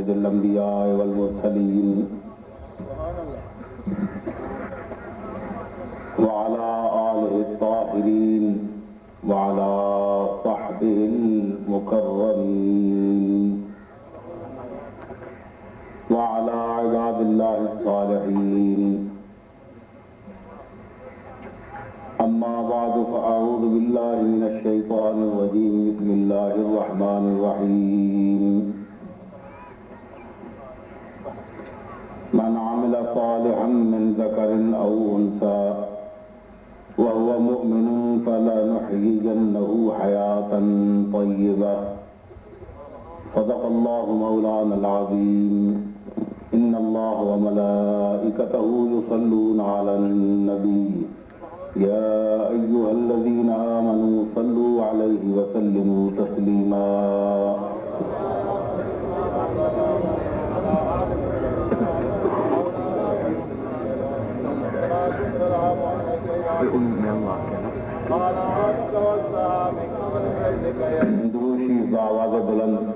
سید الانبیاء والمرسلین وعلى آلہ الطاہرین وعلى صحبہ المکرمین وعلى عباد اللہ الصالحین اما بعد فاعوذ باللہ من الشیطان الرجیم بسم اللہ الرحمن الرحیم من عمل صالحا من ذکر او انثى وهو مؤمن فلنحيينه حياة طيبة صدق الله مولانا العظيم إن الله وملائكته يصلون على النبي يا أيها الذين آمنوا صلوا عليه وسلموا تسليما دروشی بآواز بلند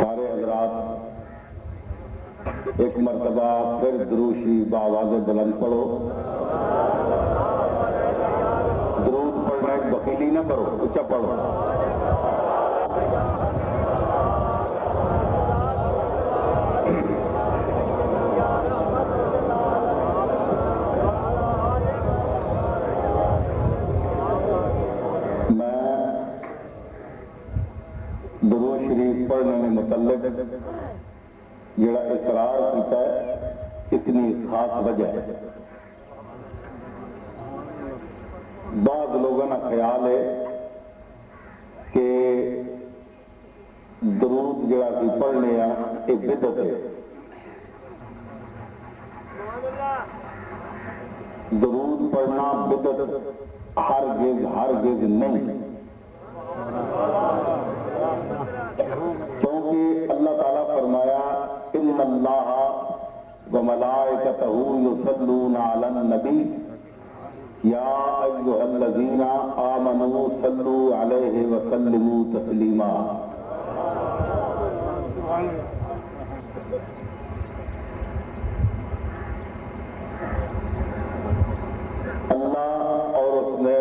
سارے حضرات ایک مرتبہ پھر دروشی بآواز بلند پڑھو. درود پڑھنا ایک بخیلی نہ کرو، اونچا پڑھو. میں درود شریف پڑھنے میں متعلق جڑا اقرار کیتا ہے اس نے خاص وجہ ہے. بعض لوگوں کا خیال ہے کہ درود جڑا بھی پڑھنے ہیں ایک بدعت ہے. درود پڑھنا بدعت ہرگز نہیں، کیونکہ اللہ تعالیٰ فرمایا ان اللہ وملائکتہ یصلون علی النبی یا ایھا الذین آمنوا صلوا علیہ وسلموا تسلیما. اللہ اور اس نے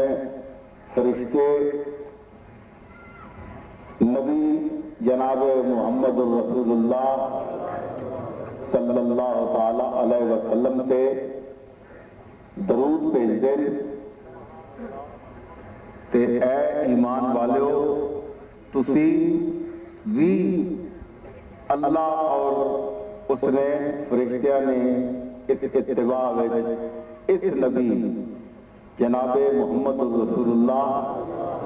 فرشتے نبی جناب محمد الرسول اللہ صلی اللہ تعالی علیہ وسلم سے درود بھیج دے تے اے ایمان والو تسی بھی اللہ اور اس نے فرشتیاں نے اس اتباع اس نبی جناب محمد رسول اللہ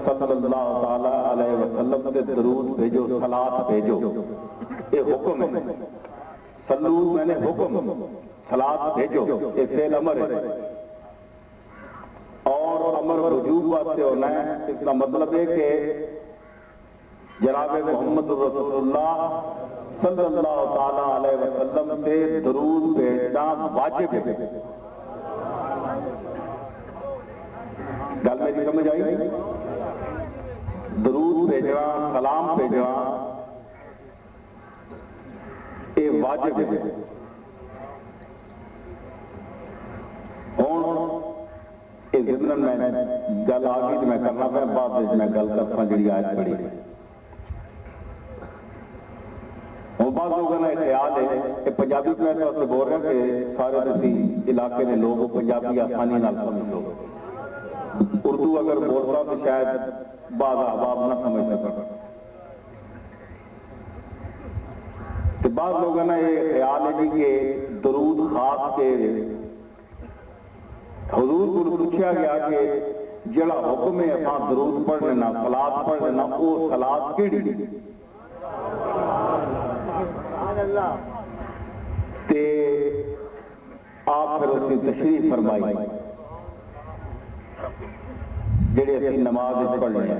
صلی اللہ تعالی علیہ وسلم سے درود بھیجو، صلاۃ بھیجو. یہ حکم ہے. صلو میں نے حکم، صلاۃ بھیجو یہ فعل امر ہے اور امر وجوب واسطے ہونا ہے. اس کا مطلب ہے کہ جناب محمد رسول اللہ صلی اللہ تعالی علیہ وسلم سے درود بھیجنا واجب ہے. گل میری سمجھ آئی؟ درود بھیجنا، سلام بھیجنا یہ واجب ہے. ہوں یہ ضمن میں گل آ گئی میں کرنا پہ بعد میں گل کرتا جی آیت پڑھی. ہوں بعض لوگوں نے خیال ہے کہ پنجابی میں تو بول رہے ہیں کہ سارے تسی علاقے میں لوگ پنجابی آسانی نال سمجھ لو. اردو اگر بولتا تو شاید بعض احباب نہ سمجھ سکتا. تو بعض لوگوں نے یہ خیال ہے کہ درود خاص کے حضور کو پوچھا گیا کہ جڑا حکم ہے اساں درود پڑھ لینا، صلاۃ پڑھ لینا، وہ صلاۃ کیڑی؟ تے آپ پھر اس کی تشریح فرمائی جڑے اسی نماز پڑھ لیں.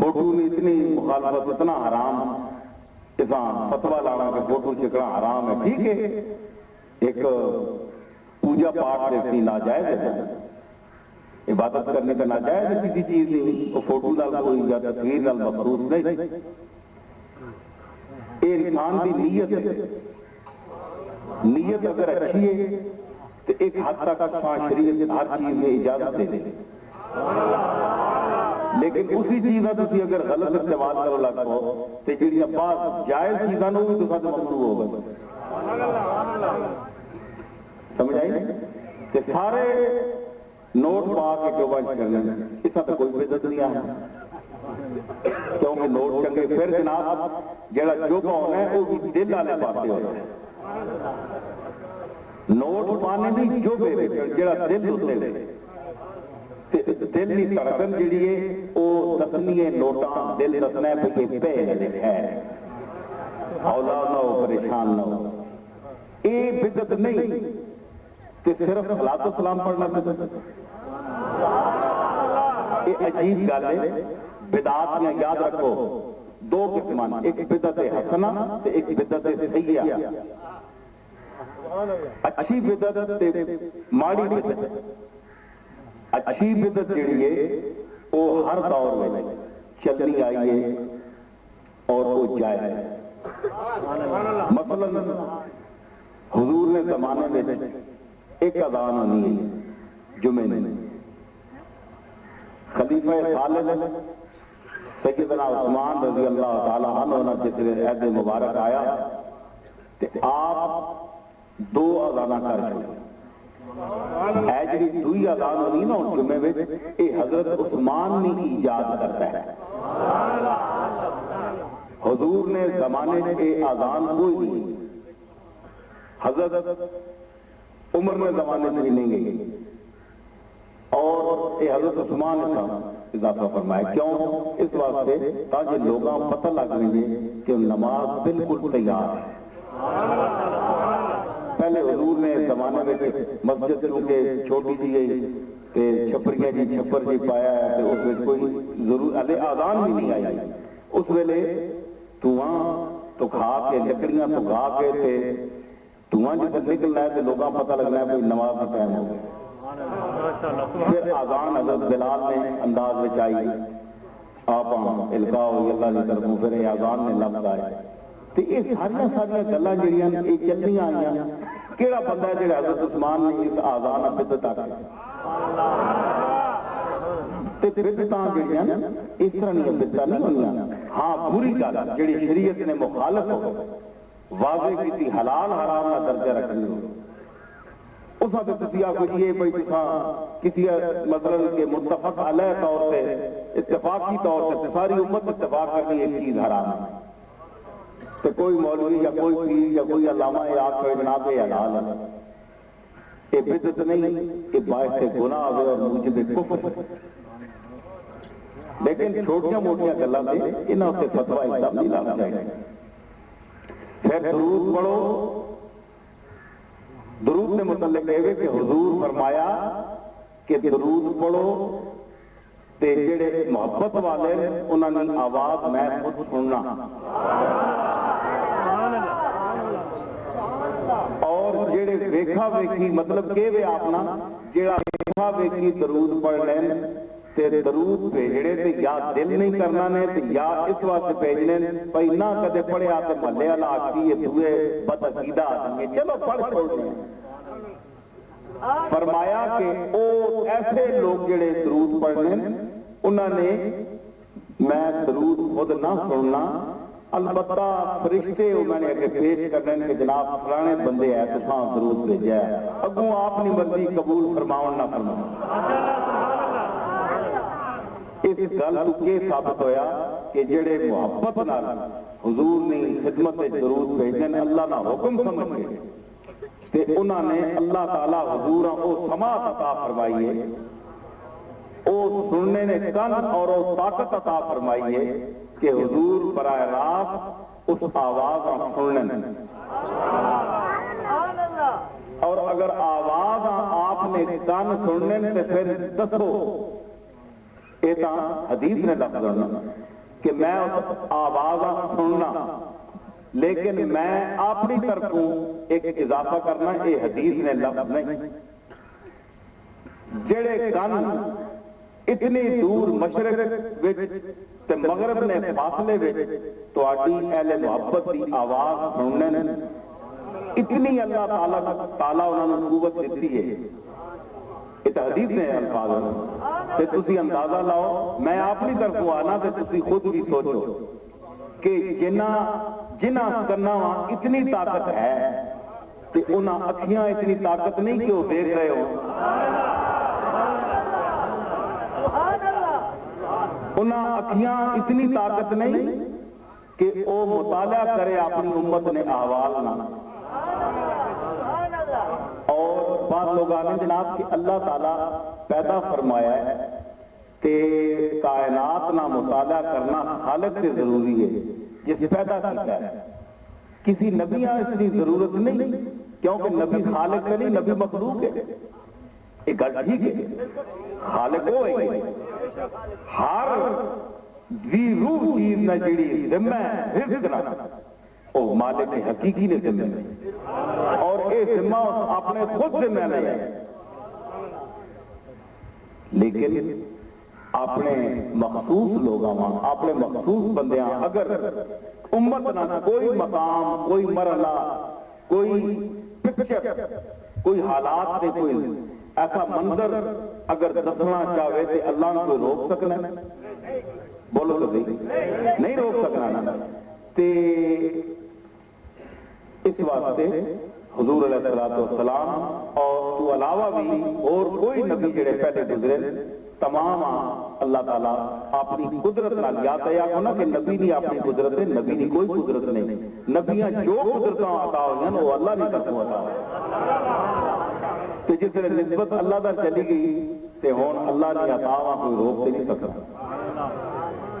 فوٹو نے اتنی مخالفت اتنا حرام انسان فتوا لانا کہ فوٹو چکنا حرام ہے، ٹھیک ہے ایک پوجا پاٹ دیکھنی ناجائز ہے، عبادت کرنے کا ناجائز ہے کسی چیز نہیں، وہ فوٹو نال کوئی یا تصویر نال مخصوص نہیں، یہ انسان کی نیت ہے، نیت اگر اچھی ہے تو ایک حد تک شریعت ہر چیز میں اجازت دے دے، لیکن اسی چیز کا تسی اگر غلط استعمال کرو لگ پاؤ تو جڑیاں بعض جائز چیزاں نوں بھی تساں تے ممنوع ہو گئے، سمجھ آئی کہ سارے نوٹ پا کے جو بچ کرنے اس کا کوئی بدعت نہیں ہے، کیونکہ نوٹ چنگے پھر جناب جڑا جو ہونا ہے وہ بھی دل والے پاسے ہونا ہے، نوٹ پانے بھی جو بے جڑا دل ہوتے دل کی دھڑکن جڑی ہے وہ دسنی ہے، نوٹاں دل دسنا ہے کہ پہ لکھا ہے، اولا نہ ہو پریشان نہ ہو، یہ بدعت نہیں کہ صرف صلاۃ و سلام پڑھنا بدعت، یہ عجیب گل ہے، بدعات میں یاد رکھو دو قسم، ایک بدعت حسنہ تے ایک بدعت سیئہ، اچھی بدعت تے ماڑی بدعت، اچھی بدعت جڑی ہے وہ ہر دور میں چلنی آئی ہے اور وہ جائز ہے، مثلا حضور نے زمانے میں ایک اذان ہونی ہے جمعے میں، خلیفہ ثالث سیدنا عثمان رضی اللہ تعالیٰ عنہ جس عہد مبارک آیا تو آپ دو اذاناں کر چھوڑے، ہے جی دوئی اذان ہونی نا جمعے میں یہ حضرت عثمان نے ایجاد کرتا ہے، حضور نے زمانے میں یہ اذان کوئی نہیں، حضرت عمر نے زمانے میں نہیں گئی اور یہ حضرت عثمان نے اضافہ فرمایا، کیوں؟ اس واسطے تاکہ لوگاں پتہ لگ رہے کہ نماز بالکل تیار ہے، پہلے حضور نے زمانے میں مسجد کیونکہ چھوٹی سی گئی کہ چھپریاں جی چھپر جی پایا ہے تو اس میں کوئی ضرور آذان بھی نہیں آئی، اس ویلے دھواں تو کھا کے لکڑیاں تو گا کے تھے، دھواں جب نکلنا ہے تو لوگاں پتہ لگنا ہے کوئی نماز کا ٹائم ہو گیا، پھر آذان حضرت بلال نے انداز میں آئی، آپ القاء ہوئی اللہ کی طرفوں، پھر آذان نے لفظ آئے، تو یہ ساری گلاں جڑیاں یہ چلنی آئیاں، کیڑا بندہ ہے جڑا حضرت عثمان نے اس آذان بدعت آکھیا، تے بدعتاں جڑیاں اس طرح نہیں بدعتاں نہیں ہونیاں، ہاں بری گل جڑی شریعت نے مخالف ہو واضح کی حلال حرام کا درجہ رکھنی ہو، اس وقت تسی آخو یہ بھائی کسی مطلب کہ متفق علیہ طور پہ اتفاقی طور پہ ساری امت اتفاق کرنی ایک چیز حرام ہے، تو کوئی مولوی یا کوئی پیر یا کوئی علامہ یہ آپ کو جناب یہ حلال ہے، یہ بدعت نہیں، یہ باعث گناہ ہے اور موجب کفر ہے، لیکن چھوٹیاں موٹیاں گلاں سے انہاں سے فتویٰ حساب نہیں لانا چاہیے۔ پھر درود پڑھو، درود نے متعلق ہے کہ حضور فرمایا کہ درود پڑھو تے جڑے محبت والے انہاں دی آواز میں خود سننا، اور جڑے ویکھا ویکھی مطلب کہ وے اپنا جڑا ویکھا ویکھی درود پڑھ لین تے درود بھیجڑے تے یا دل نہیں کرنا نے تے یا اس واسطے بھیجنے پئی نہ کدے پڑھیا تے محلے والا آکھی یہ دوے بد عقیدہ آدمی چلو پڑھ چھوڑ دیں، فرمایا کہ او ایسے لوگ جڑے درود پڑھنے انہوں نے میں درود خود نہ سننا، البتہ فرشتے میں نے اگر پیش کرنے کہ جناب فلانے بندے ہے تو ساں درود بھیجا ہے، اگوں آپ نے مرضی قبول فرماؤں نہ فرماؤں۔ اس گل تو یہ ثابت ہویا کہ جڑے محبت نال حضور نے خدمت درود بھیجنے اللہ کا حکم سمجھ کے تے انہوں نے اللہ تعالیٰ حضوراں او سماعت عطا فرمائی ہے، او سننے نے کن اور او طاقت عطا فرمائی ہے کہ حضور براہ راست اس آواز سننے، اور اگر آواز آپ نے کن سننے تو پھر دسو یہ تو حدیث نے لفظ ہونا کہ میں اس آواز سننا، لیکن میں اپنی طرفوں ایک اضافہ کرنا، یہ حدیث نے لفظ نہیں۔ جڑے کن اتنی دور مشرق تے مغرب نے فاصلے تہاڈی اہل محبت کی آواز سننے، اتنی اللہ تعالیٰ انہوں نے قوت دیتی ہے۔ یہ حدیث نے الفاظ تے تسی اندازہ لاؤ، میں اپنی طرفوں آنا تے تسی خود بھی سوچو کہ جنہ کرنا اتنی طاقت ہے تے انہاں اکھیاں اتنی طاقت نہیں کہ وہ دیکھ رہے ہو، انہاں اکھیاں اتنی طاقت نہیں کہ وہ مطالعہ کرے اپنی امت نے احوال نہ۔ اور بعض لوگ آنے جناب کہ اللہ تعالیٰ پیدا فرمایا ہے کہ کائنات نہ مطالعہ کرنا خالق سے ضروری ہے جس پیدا کیا ہے، کسی نبی اس کی ضرورت نہیں، کیونکہ نبی خالق نہیں، نبی مخلوق ہے۔ ایک گل ٹھیک ہے، خالق وہ ہے، ہر ذی روح چیز نہ جڑی ذمہ رزق نہ وہ مالک حقیقی نے ذمہ نہیں، اور یہ ذمہ اپنے خود ذمہ نہیں ہے، لیکن اپنے مخصوص لوگاں اپنے مخصوص بندیاں اگر امت نہ کوئی مقام، کوئی مرحلہ، کوئی پکچر، کوئی حالات سے کوئی ایسا منظر اگر دسنا چاہے تو اللہ نے کوئی روک سکنا؟ بولو تو صحیح، نہیں روک سکنا نا۔ تے اس واسطے حضور علیہ السلام اور تو علاوہ بھی اور کوئی نبی جڑے پہلے گزرے تمام اللہ تعالیٰ اپنی قدرت نال، یا تو یا ہونا کہ نبی نہیں اپنی قدرت ہے، نبی نہیں کوئی قدرت نہیں، نبیاں جو قدرتاں عطا ہوئی ہیں وہ اللہ نے طرفوں عطا ہوئی، تو جس نے نسبت اللہ دا چلی گئی تے ہون اللہ نے عطا کوئی روک تے نہیں سکتا،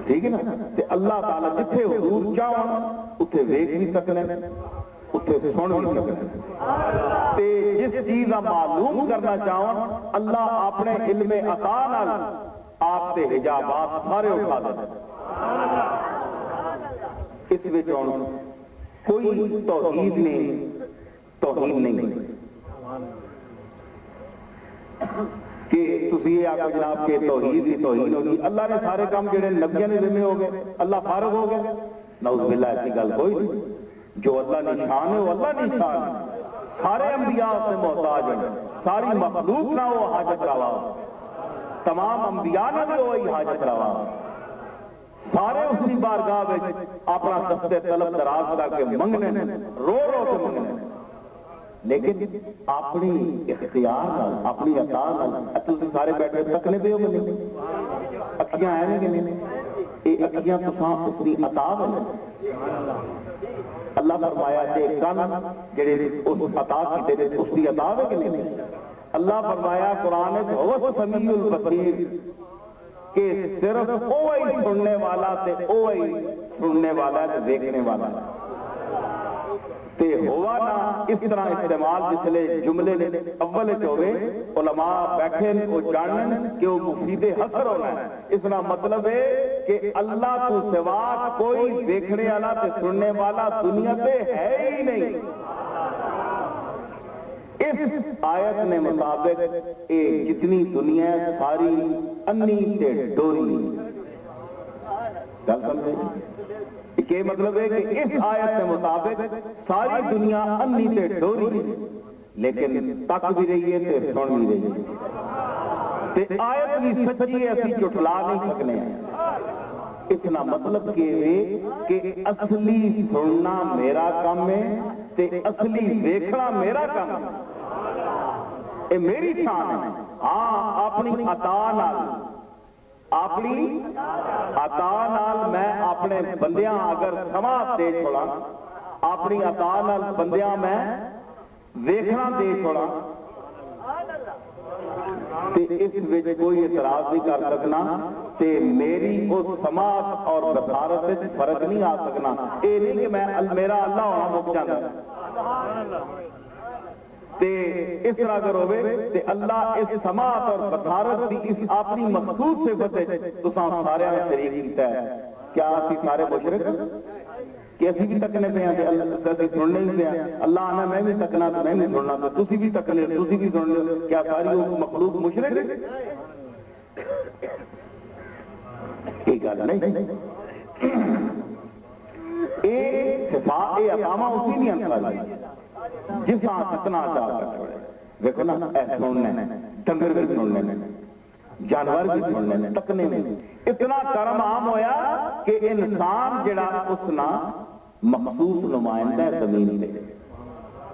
ٹھیک ہے نا؟ تے اللہ تعالیٰ جتھے حضور چاہن اتھے ویکھ بھی سکنے، اتھے سن بھی سکنے، تے جس چیز معلوم کرنا چاہن اللہ اپنے علم عطا نال آپ تے حجابات سارے اٹھا دیں۔ اس وچ کوئی توحید نہیں کہ تسی یہ آکھو جناب کہ توحید ہی توحید ہوگی، اللہ نے سارے کام جڑے نبیوں نے ذمہ ہو گئے، اللہ فارغ ہو گئے؟ نعوذ باللہ، ایسی گل کوئی نہیں۔ جو اللہ نے شان ہے وہ اللہ نے شان ہے، سارے انبیاء سے محتاج ہیں، ساری مخلوق نہ وہ حاجت روا، تمام انبیاء نہ بھی وہی حاجت روا، سارے اس کی بارگاہ میں اپنا دستے طلب دراز کر کے منگنے، رو رو کے منگنے، لیکن اپنی اختیار نال، اپنی عطا نال تسی سارے بیٹھے تکنے پہ ہو کہ نہیں؟ اکھیاں ہیں کہ نہیں؟ یہ اکھیاں تساں اس کی عطا ہے۔ اللہ فرمایا کہ کن جڑے اس عطا کیتے نے اس کی عطا ہے کہ نہیں؟ اللہ فرمایا قرآن میں هو السمیع البصیر کہ صرف وہی سننے والا تے وہی سننے والا تے دیکھنے والا تے ہوا نا اس طرح استعمال جسلے جملے نے اول چوے علماء بیٹھے وہ جانن کہ وہ مفید حسر ہونا ہے، اس طرح مطلب ہے کہ اللہ تو سوا کوئی دیکھنے والا تے سننے والا دنیا تے ہے ہی نہیں۔ اس آیت نے مطابق جتنی دنیا ساری انی تے ڈوری، گل سمجھے؟ کہ مطلب ہے کہ اس آیت کے مطابق ساری دنیا انی تے ڈوری لیکن تک بھی رہی ہے تے سن بھی رہی ہے، تے آیت بھی سچی ہے، اسی جھٹلا نہیں سکنے ہیں۔ اس کا مطلب کہ اصلی سننا میرا کام ہے تے اصلی دیکھنا میرا کام ہے، یہ میری شان ہے۔ ہاں اپنی عطا نال، اپنی عطا نال میں اپنے بندیاں اگر سما دے چھوڑا، اپنی عطا نال بندیاں میں ویکھنا دے چھوڑا تے اس وچ کوئی اعتراض نہیں کر سکنا تے میری اس سماعت اور بصارت وچ فرق نہیں آ سکنا۔ اے نہیں کہ میں میرا اللہ ہونا مک جانا، تے اس طرح اگر ہوئے تے اللہ اس سماعت اور بصارت دی اس اپنی مخصوص صفت تساں سارے شریک کیتا ہے. کیا اسی سارے مشرک کہ اسی بھی تکنے پہ ہیں اللہ سننے ہی پہ ہیں. اللہ آنا میں بھی تکنا تو میں بھی سننا تو تسی بھی تکنے تسی بھی سن لو. کیا ساری مخلوق مشرک ایک گل نہیں. اے صفات اے اقامہ اسی نہیں انسان جس ہاں تکنا چاہ سکتے. دیکھو نا اے سننے ڈنگر بھی سننے جانور بھی سننے تکنے میں اتنا کرم عام ہویا کہ انسان جڑا اسنا مخصوص نمائندہ ہے زمین پہ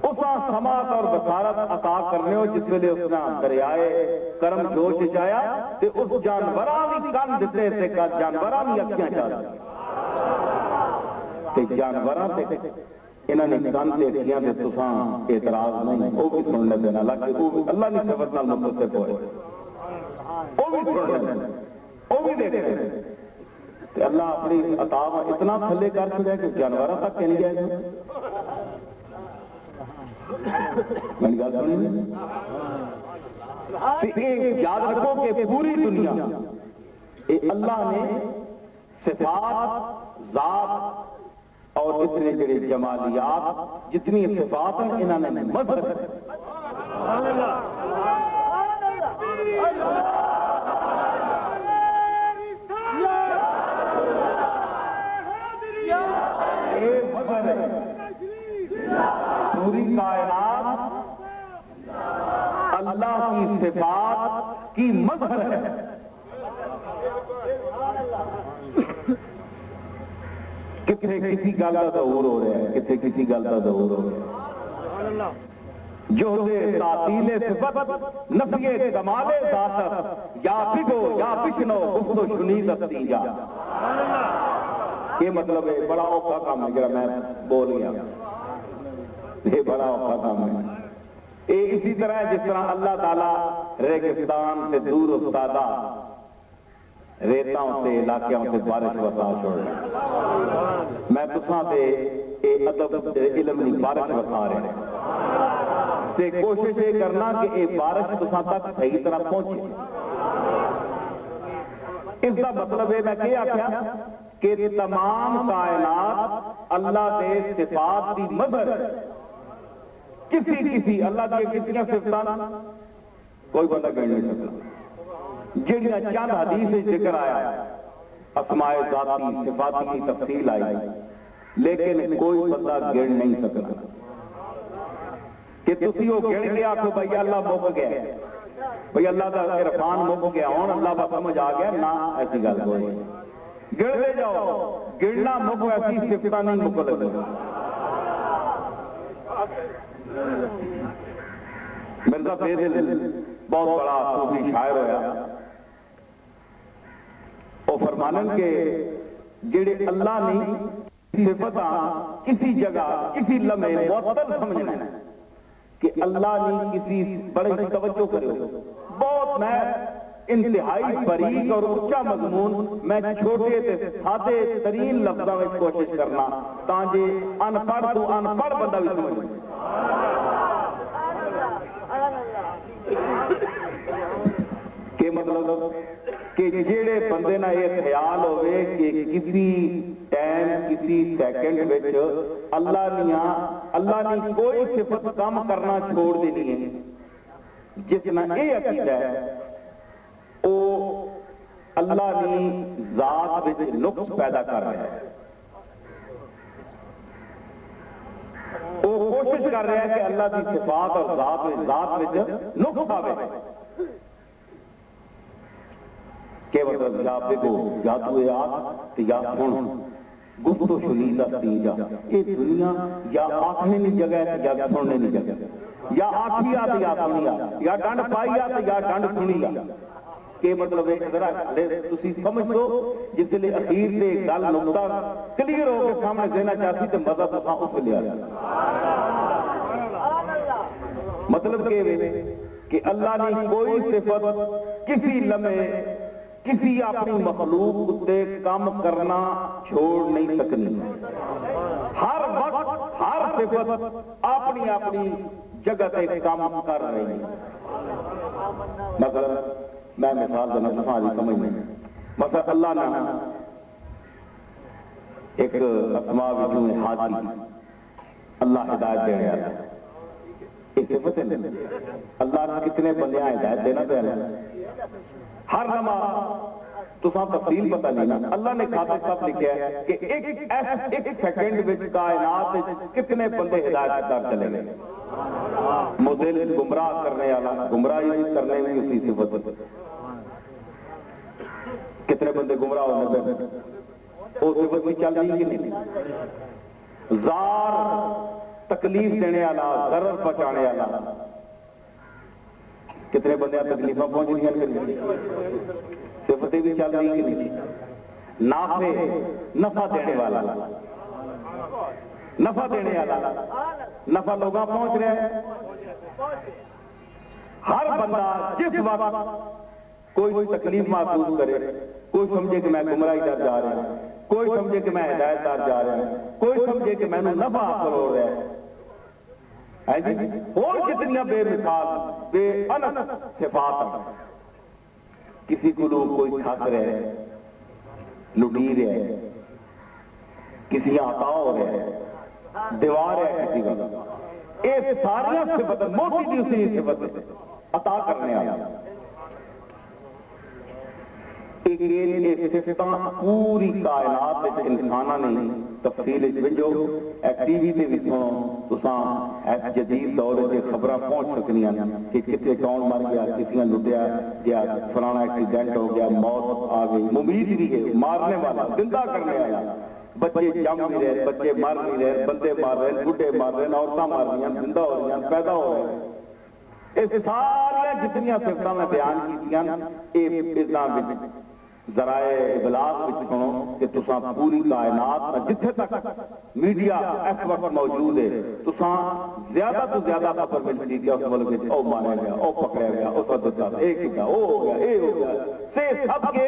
اسا سماعت اور بصارت عطا کرنے ہو جس ویلے اسنا دریائے کرم جوش جایا تے اس جانوراں بھی کان دتے تے جانوراں بھی اکھیاں چاہ تے جانوراں تے انہاں نے کان تے اکھیاں تے تساں اعتراض نہیں او بھی سننے دینا اللہ نے صفت نال متصف ہوئے او بھی سننے او بھی دیکھتے کہ اللہ اپنی عطا اتنا تھلے کر چکا کہ جانوراں تک نہیں جائے گا. میری گل سنی یاد رکھو کہ پوری دنیا اللہ نے صفات ذات اور اس نے جڑے جمالیات جتنی صفات ہیں انہوں نے مظہر پوری کائنات اللہ کی صفات کی مظہر ہے. کتنے کسی گل کا ظہور ہو رہا ہے کتنے کسی گل کا ظہور ہو رہا ہے. جو تعطیل صفت نفی کمال ذات یا بگو یا بشنو گفت و شنید استیجا. یہ مطلب ہے بڑا اوکھا کام ہے جڑا میں بول گیا. یہ بڑا اوکھا کام ہے. یہ اسی طرح جس طرح اللہ تعالیٰ ریگستان سے دور افتادہ ریتاں سے علاقوں سے بارش وسا چھوڑ رہا. میں تساں تے اے ادب علم دی بارش وسا رہے ہیں تے کوشش یہ کرنا کہ اے بارش تساں تک صحیح طرح پہنچے. اس کا مطلب ہے میں کیا آخیا کہ تمام کائنات اللہ دے صفات دی مظہر کسی اللہ کی کتنی صفتاں کوئی بندہ گن نہیں سکتا. جڑیاں چند حدیث ذکر آیا اسماء ذاتی صفاتی کی تفصیل آئی لیکن کوئی بندہ گن نہیں سکتا کہ تسی وہ گن کے آکھو بھائی اللہ مک گیا بھائی اللہ کا عرفان مک گیا ہوں اللہ کا سمجھ آ گیا نہ. ایسی گل کوئی گن لے جاؤ گننا مک ایسی صفتاں نہیں مک لگے. مرزا فیضل بہت بڑا صوفی شاعر ہویا. وہ فرمانن کے جڑے اللہ نے صفتاں کسی جگہ کسی لمحے معطل سمجھنا ہے کہ اللہ نے کسی بڑے توجہ کرے بہت میں انتہائی باریک اور اونچا مضمون میں چھوٹے تے سادے ترین لفظاں میں کوشش کرنا تاکہ ان پڑھ تو ان پڑھ بندہ بھی سمجھ کہ مطلب کہ جیڑے بندے نہ یہ خیال ہوئے کہ کسی ٹائم کسی سیکنڈ وچ اللہ نے کوئی صفت کام کرنا چھوڑ دینی ہے جس نہ یہ عقیدہ ہے او اللہ نے ذات وچ نقص پیدا کر رہا ہے. وہ کوشش کر رہا ہے کہ اللہ کی صفات اور ذات وچ نقص آوے. کہ مطلب یا بگو یا تو آت یا سن گفت و شنید استیجا. یہ دنیا یا آنکھنے نہیں جگہ ہے یا سننے نہیں جگہ یا آنکھی آت یا سنی آت یا ڈنڈ پائی آت یا ڈنڈ سنی آت. کہ مطلب ہے ذرا تسی سمجھ دو جس لئے اخیر سے گل نقطہ کلیر ہو کے سامنے دینا چاہتی تو مزہ تو اس لئے آیا. مطلب کہ اللہ نے کوئی صفت کسی لمحے کسی اپنی مخلوق تے کام کرنا چھوڑ نہیں سکنی. ہر وقت ہر صفت اپنی جگہ تے کام کر رہی ہیں. مثلا میں مثال دینا تمہاری سمجھ نہیں. مثلا اللہ نے ایک اسماء وچوں ہادی اللہ ہدایت دینے والا یہ صفت ہے. اللہ نے کتنے بندے ہدایت دینا پہ ہر لمحہ تو تفصیل پتہ نہیں نا. اللہ نے خاطر سب لکھا ہے کہ ایک سیکنڈ وچ کائنات کتنے بندے ہدایت دار چلے گئے. مضل گمراہ کرنے والا گمراہی کرنے میں اسی صفت کتنے بندے گمراہ ہونے پہ وہ صفت بھی چل رہی کہ نہیں. زار تکلیف دینے والا ضرر پہنچانے والا کتنے بندے تکلیف پہنچ رہی ہیں صفتیں بھی چل رہی کہ نہیں. نافع نفع دینے والا نفع دینے والا نفع لوگاں پہنچ رہے ہیں. ہر بندہ جس وقت کوئی تکلیف محسوس کرے کوئی سمجھے کہ میں گمراہی در جا رہا ہوں کوئی سمجھے کہ میں ہدایت دار جا رہا ہوں کوئی سمجھے کہ میں نے نفع حاصل ہو رہا ہے اور کتنی بے مثال بے انت صفات کسی کو لوگ کوئی ٹھگ رہے لٹی رہے کسی عطا ہو رہے دیوار ہے کسی کا یہ ساری صفت موٹی دی اسی صفت عطا کرنے آیا. پوری کائنات انسانہ نے تفصیل جو ٹی وی تے بھی سنو تساں جدید دور سے خبراں پہنچ سکنی ہیں کہ کتنے کون مر گیا کسی نے لٹیا گیا فلانا ایکسیڈنٹ ہو گیا موت آ گئی. ممید بھی ہے مارنے والا زندہ کرنے والا. بچے جم بھی رہے بچے مر نہیں رہے بندے مار رہے بڈھے مار رہے عورتیں مار رہی ہیں زندہ ہو رہی ہیں پیدا ہو رہے ہیں. یہ سارے جتنی صفتیں میں بیان کی ذرائع ابلاغ سنو کہ تساں پوری کائنات جتھے تک میڈیا اس وقت موجود ہے تساں زیادہ تو زیادہ خبر مل سی کہ اس ملک میں او مارا گیا او پکڑا گیا او سدتا ایک کیا او ہو گیا اے ہو گیا سے سب کے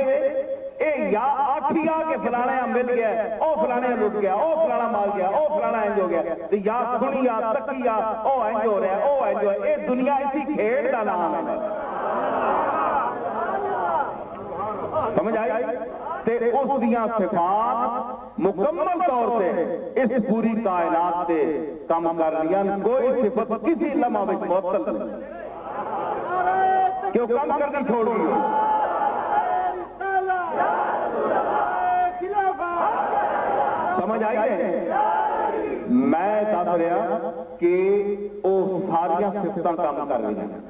اے یا آٹھیا کے فلانے مل گیا او فلانے لٹ گیا او فلانا مار گیا او فلانا انج ہو گیا یا سنیا تکیا او انج ہو رہا ہے او انج ہو اے دنیا اسی کھیل دا نام ہے. سمجھ آئی تے اس دیاں صفات مکمل طور سے اس پوری کائنات سے کام کر رہی ہیں. کوئی صفت کسی لمحہ میں معطل نہیں کیوں کام کرنی چھوڑ گئی. سمجھ آئی ہے میں دس رہا کہ وہ ساری صفتاں کام کر رہی ہیں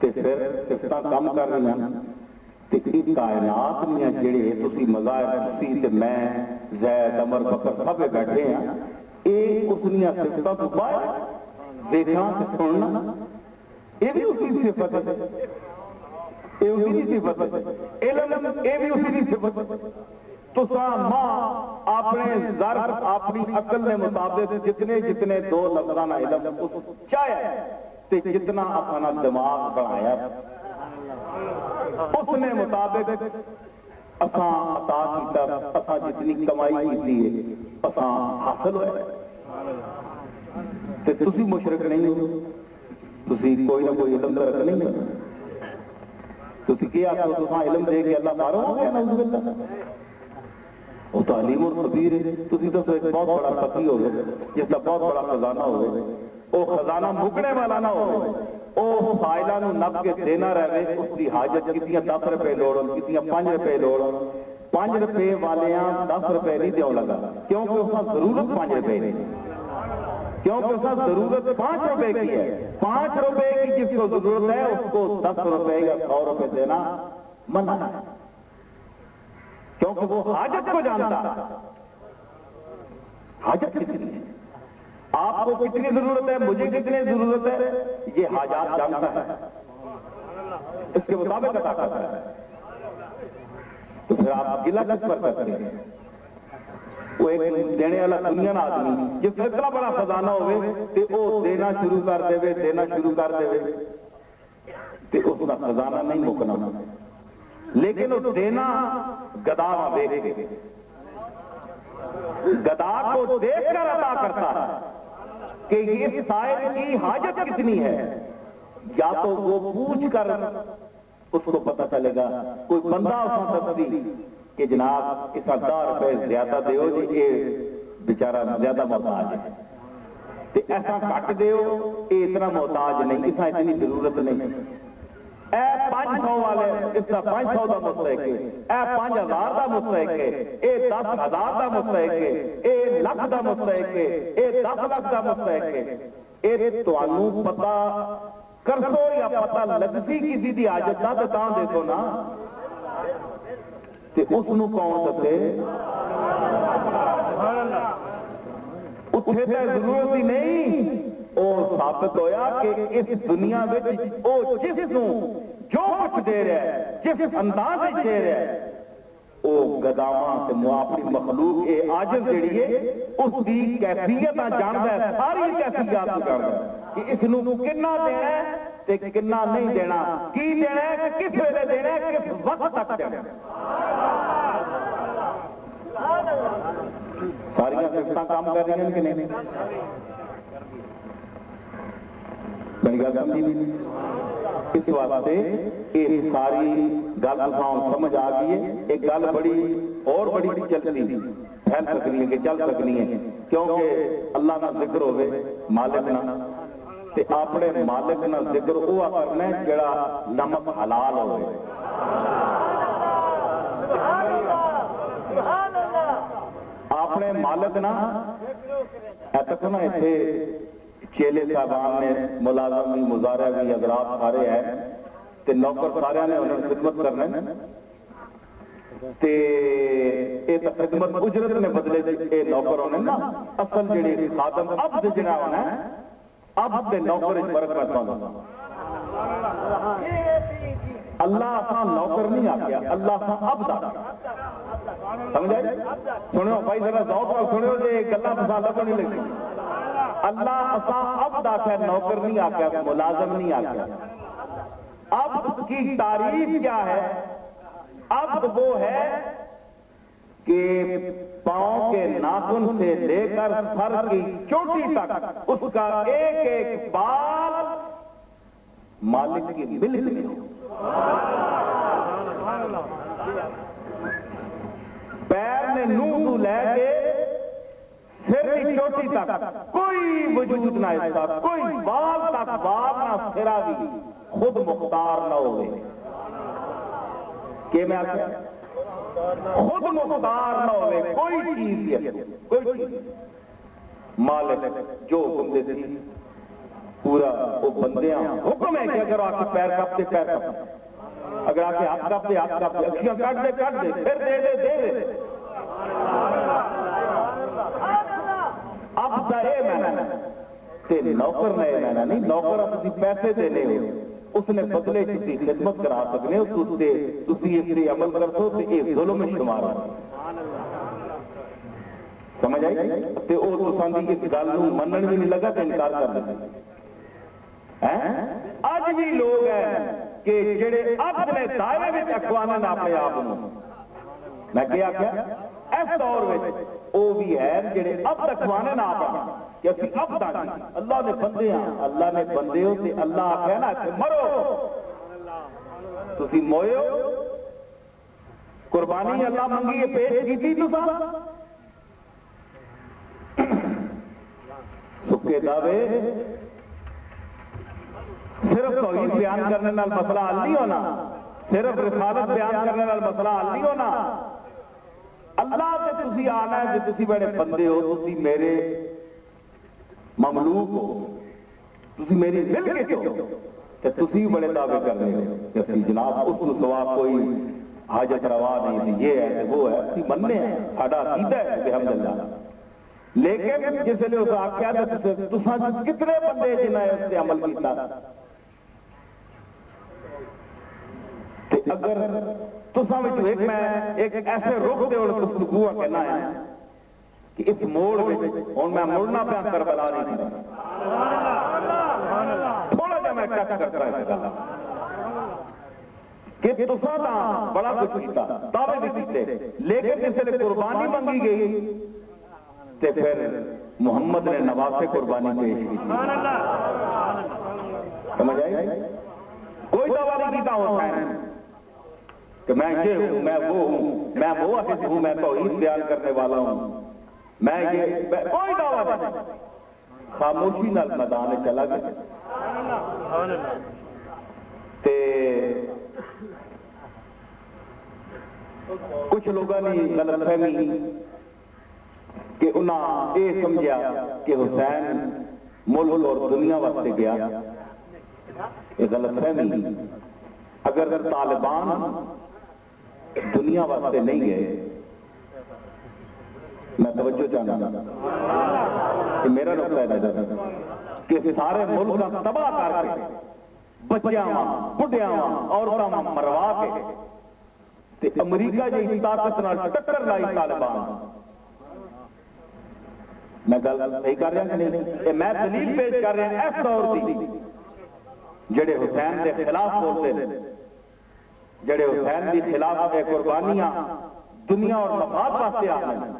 تے پھر صفتاں کام کر رہی ہیں کائنات میں جڑے تسی مظاہر تسی تے میں زید عمر بکر سب بیٹھے ہیں یہ اس نے صفتاں تو باہر دیکھنا سننا یہ بھی اسی صفت ہے یہ اسی صفت ہے علم یہ بھی اسی صفت ہے. تساں ماں اپنے ظرف اپنی عقل کے مطابق جتنے جتنے دو لفظاں علم چاہے تے جتنا اپنا دماغ بڑھایا اس نے مطابق اساں عطا کیتا اساں جتنی کمائی کیتی ہے اساں حاصل ہوئے تے تسی مشرک نہیں ہو تسی کوئی نہ کوئی علم رکھ نہیں ہو تسی کیا تو تساں علم دے کے اللہ مارو ہو گیا نعوذ باللہ. وہ تعلیم اور خبیر ہے تسی تو ایک بہت بڑا فقیہ ہو گئے جس کا بہت بڑا خزانہ ہو گئے وہ خزانہ مکنے والا نہ ہو او سائلہ نو نب کے دینا رہے اس کی حاجت کتیاں 10 روپے لوڑ کتیاں 5 روپے لوڑ 5 روپے والیاں 10 روپے نہیں دیوں لگا کیونکہ اس کا ضرورت 5 روپے نہیں کیونکہ اس کا ضرورت 5 روپے کی ہے. 5 روپے کی جس کو ضرورت ہے اس کو 10 روپے یا 100 روپے دینا منع ہے کیونکہ وہ حاجت کو جانتا حاجت کتنی ہے آپ کو کتنی ضرورت ہے مجھے کتنی ضرورت ہے یہ حاجات جانتا ہے اس کے مطابق عطا کرتا ہے. تو پھر آپ گلہ کس پر کرتے ہیں. وہ ایک دینے والا دنیا نہ آدمی جس میں اتنا بڑا خزانہ ہوئے کہ وہ دینا شروع کر دے دینا شروع کر دے کہ اس کا خزانہ نہیں مکنا لیکن وہ دینا گدا دیکھ کے گدا کو دیکھ کر عطا کرتا ہے کہ یہ سائل کی حاجت کتنی ہے، یا تو وہ پوچھ کر اس کو پتہ چلے گا، کوئی بندہ اس کو دسی کہ جناب اس 10 روپے زیادہ دیو جی، یہ بیچارہ زیادہ محتاج ہے، تے ایسا کٹ دیو، یہ اتنا محتاج نہیں، اس اتنی ضرورت نہیں، اے 500 والے اس کا 500 دا مستحق ہے، اے 5000 دا مستحق ہے، اے 10,000 دا مستحق ہے، اے لکھ دا مستحق ہے، اے 10 لکھ دا مستحق ہے، اے تانوں پتہ کر سو یا پتہ لگسی کسی دی حاجت دا تے تاں دیکھو نا، تے اس نو کون دسے؟ اتھے تے ضرورت ہی نہیں، وہ ثابت ہویا کہ اس دنیا میں وہ جس نو جو کچھ دے رہا ہے، جس انداز سے دے رہا ہے، وہ گداواں سے اپنی مخلوق اے عاجز جڑی ہے اس دی کیفیت جاندا ہے، ساری کیفیات جاندا ہے کہ اس نو کتنا دینا ہے تے کتنا نہیں دینا، کی دینا ہے، کس ویلے دینا ہے، کس وقت تک دینا ہے۔ ساریاں صفتاں کام کر رہی ہیں کہ نہیں؟ بڑی گل سمجھی، اس واسطے یہ ساری گل سمجھ آ گئی ہے۔ ایک گل بڑی اور بڑی چلتی پھیل سکنی ہے کہ چل سکنی ہے، کیونکہ اللہ کا ذکر ہوئے مالک نہ تے اپنے مالک نہ ذکر ہوا کرنا ہے جڑا نمک حلال ہوئے۔ اپنے مالک نہ ایتکو نا اتھے چیلے صاحبان نے ملازم بھی مزارع بھی حضرات سارے ہیں تے نوکر سارے نے انہوں نے خدمت کرنا تے اے تا خدمت اجرت نے بدلے اے نوکر ہونے نا اصل جڑی خادم عبد جڑا ہونا ہے، عبد تے نوکر اس فرق کرتا ہونا۔ اللہ آسان نوکر نہیں آگیا، اللہ آسان عبد آگیا، سمجھے؟ سنو بھائی ذرا ذوق اور سنو جے گلہ مسالہ کو نہیں لگی، اللہ آسان عبد آتا ہے، نوکر نہیں آگیا، ملازم نہیں آگیا۔ عبد کی تعریف کیا ہے؟ عبد وہ ہے کہ پاؤں کے ناخن سے لے کر سر کی چوٹی تک اس کا ایک ایک بال مالک کی ملک میں ہو، پیر نے نو لے کے سر کی چوٹی تک کوئی وجود نہ ایسا، کوئی بال تک بال نہ سرا بھی خود مختار نہ ہوئے کہ میں آتا خود مختار نہ ہوئے کوئی چیز ہے، کوئی چیز مالک جو حکم دے سی پورا وہ بندیاں حکم ہے کہ اگر آپ کے پیر کپتے پیر کپتے، اگر آپ کے ہاتھ کپتے ہاتھ کپتے، اکھیاں کٹ دے پھر دے دے اب دا اے میں تے نوکر نے اے میں نہیں، نوکر اپنی پیسے دینے ہو اس نے بدلے کسی خدمت کرا سکنے ہو، تسی اس لیے عمل کر سو تے یہ ظلم شمار ہے، سمجھ آئی؟ تے او تساں دی اس گل نوں منن بھی نہیں لگا تے انکار کر دے۔ آج بھی لوگ ہیں کہ جڑے عبد نے دائرے میں اخوانا نہ اپنے آپ نوں، میں کیا اس دور میں وہ بھی ہے جڑے عبد اخوانے نہ آپ کہ اسی عبد آگی اللہ نے بندے ہیں، اللہ نے بندے ہو تے اللہ آکھے نا کہ مرو تسی موئے ہو، قربانی اللہ منگی ہے پیش کی تھی تو سا سکے دعوے صرف توحید بیان کرنے نال مسئلہ حل نہیں ہونا، صرف رسالت بیان کرنے نال مسئلہ حل نہیں ہونا، اللہ سے تسی آنا ہے کہ تسی بڑے بندے ہو، تسی میرے مملوک ہو، تسی میری مل کے ہو، کہ تسی بڑے دعوے کرنے ہو کہ اسی جناب اس کو سوا کوئی حاجت روا نہیں تھی، یہ ہے وہ ہے، اسی مننے ہیں، ساڑھا عقیدہ ہے کہ الحمدللہ، لیکن جس لئے اس آکھیا تساں کتنے بندے جنہیں اس سے عمل کیتا، کہ اگر تساں وچ ایک میں ایک ایسے رخ دے اور گفتگو کہنا ہے کہ اس موڑ میں اور میں مڑنا پہ کربلا نہیں تھی، تھوڑا جا میں ٹچ کرتا ہے کہ تساں تاں بڑا کچھ کیتا، دعوے بھی کیتے، لیکن جس نے قربانی منگی گئی تے پھر محمد نے نواسے قربانی پیش کی تھی. سمجھ آئی؟ کوئی دعویٰ نہیں کیتا حسین کہ میں یہ ہوں، میں وہ ہوں، میں موحد ہوں، میں توحید بیان کرنے والا ہوں، میں یہ کوئی دعویٰ نہیں. خاموشی نال میدان چلا گیا تے کچھ لوگوں نے غلط فہمی کہ انہاں یہ سمجھا کہ حسین ملک اور دنیا واسطے گیا. یہ غلط فہمی. اگر طالبان دنیا واسطے نہیں گئے، میں توجہ چاہنا کہ میرا نقطہ نظر کہ سارے ملک کا تباہ کر کے بچیاں بڑھیاں عورتاں مروا کے تے امریکہ جی طاقت نال ٹکر لائی طالبان. میں گل صحیح کر رہا کہ نہیں؟ میں دلیل پیش کر رہا اس دور کی جڑے حسین کے خلاف بولتے ہیں، جڑے حسین کے خلاف قربانیاں دنیا اور مفاد واسطے آ رہے ہیں.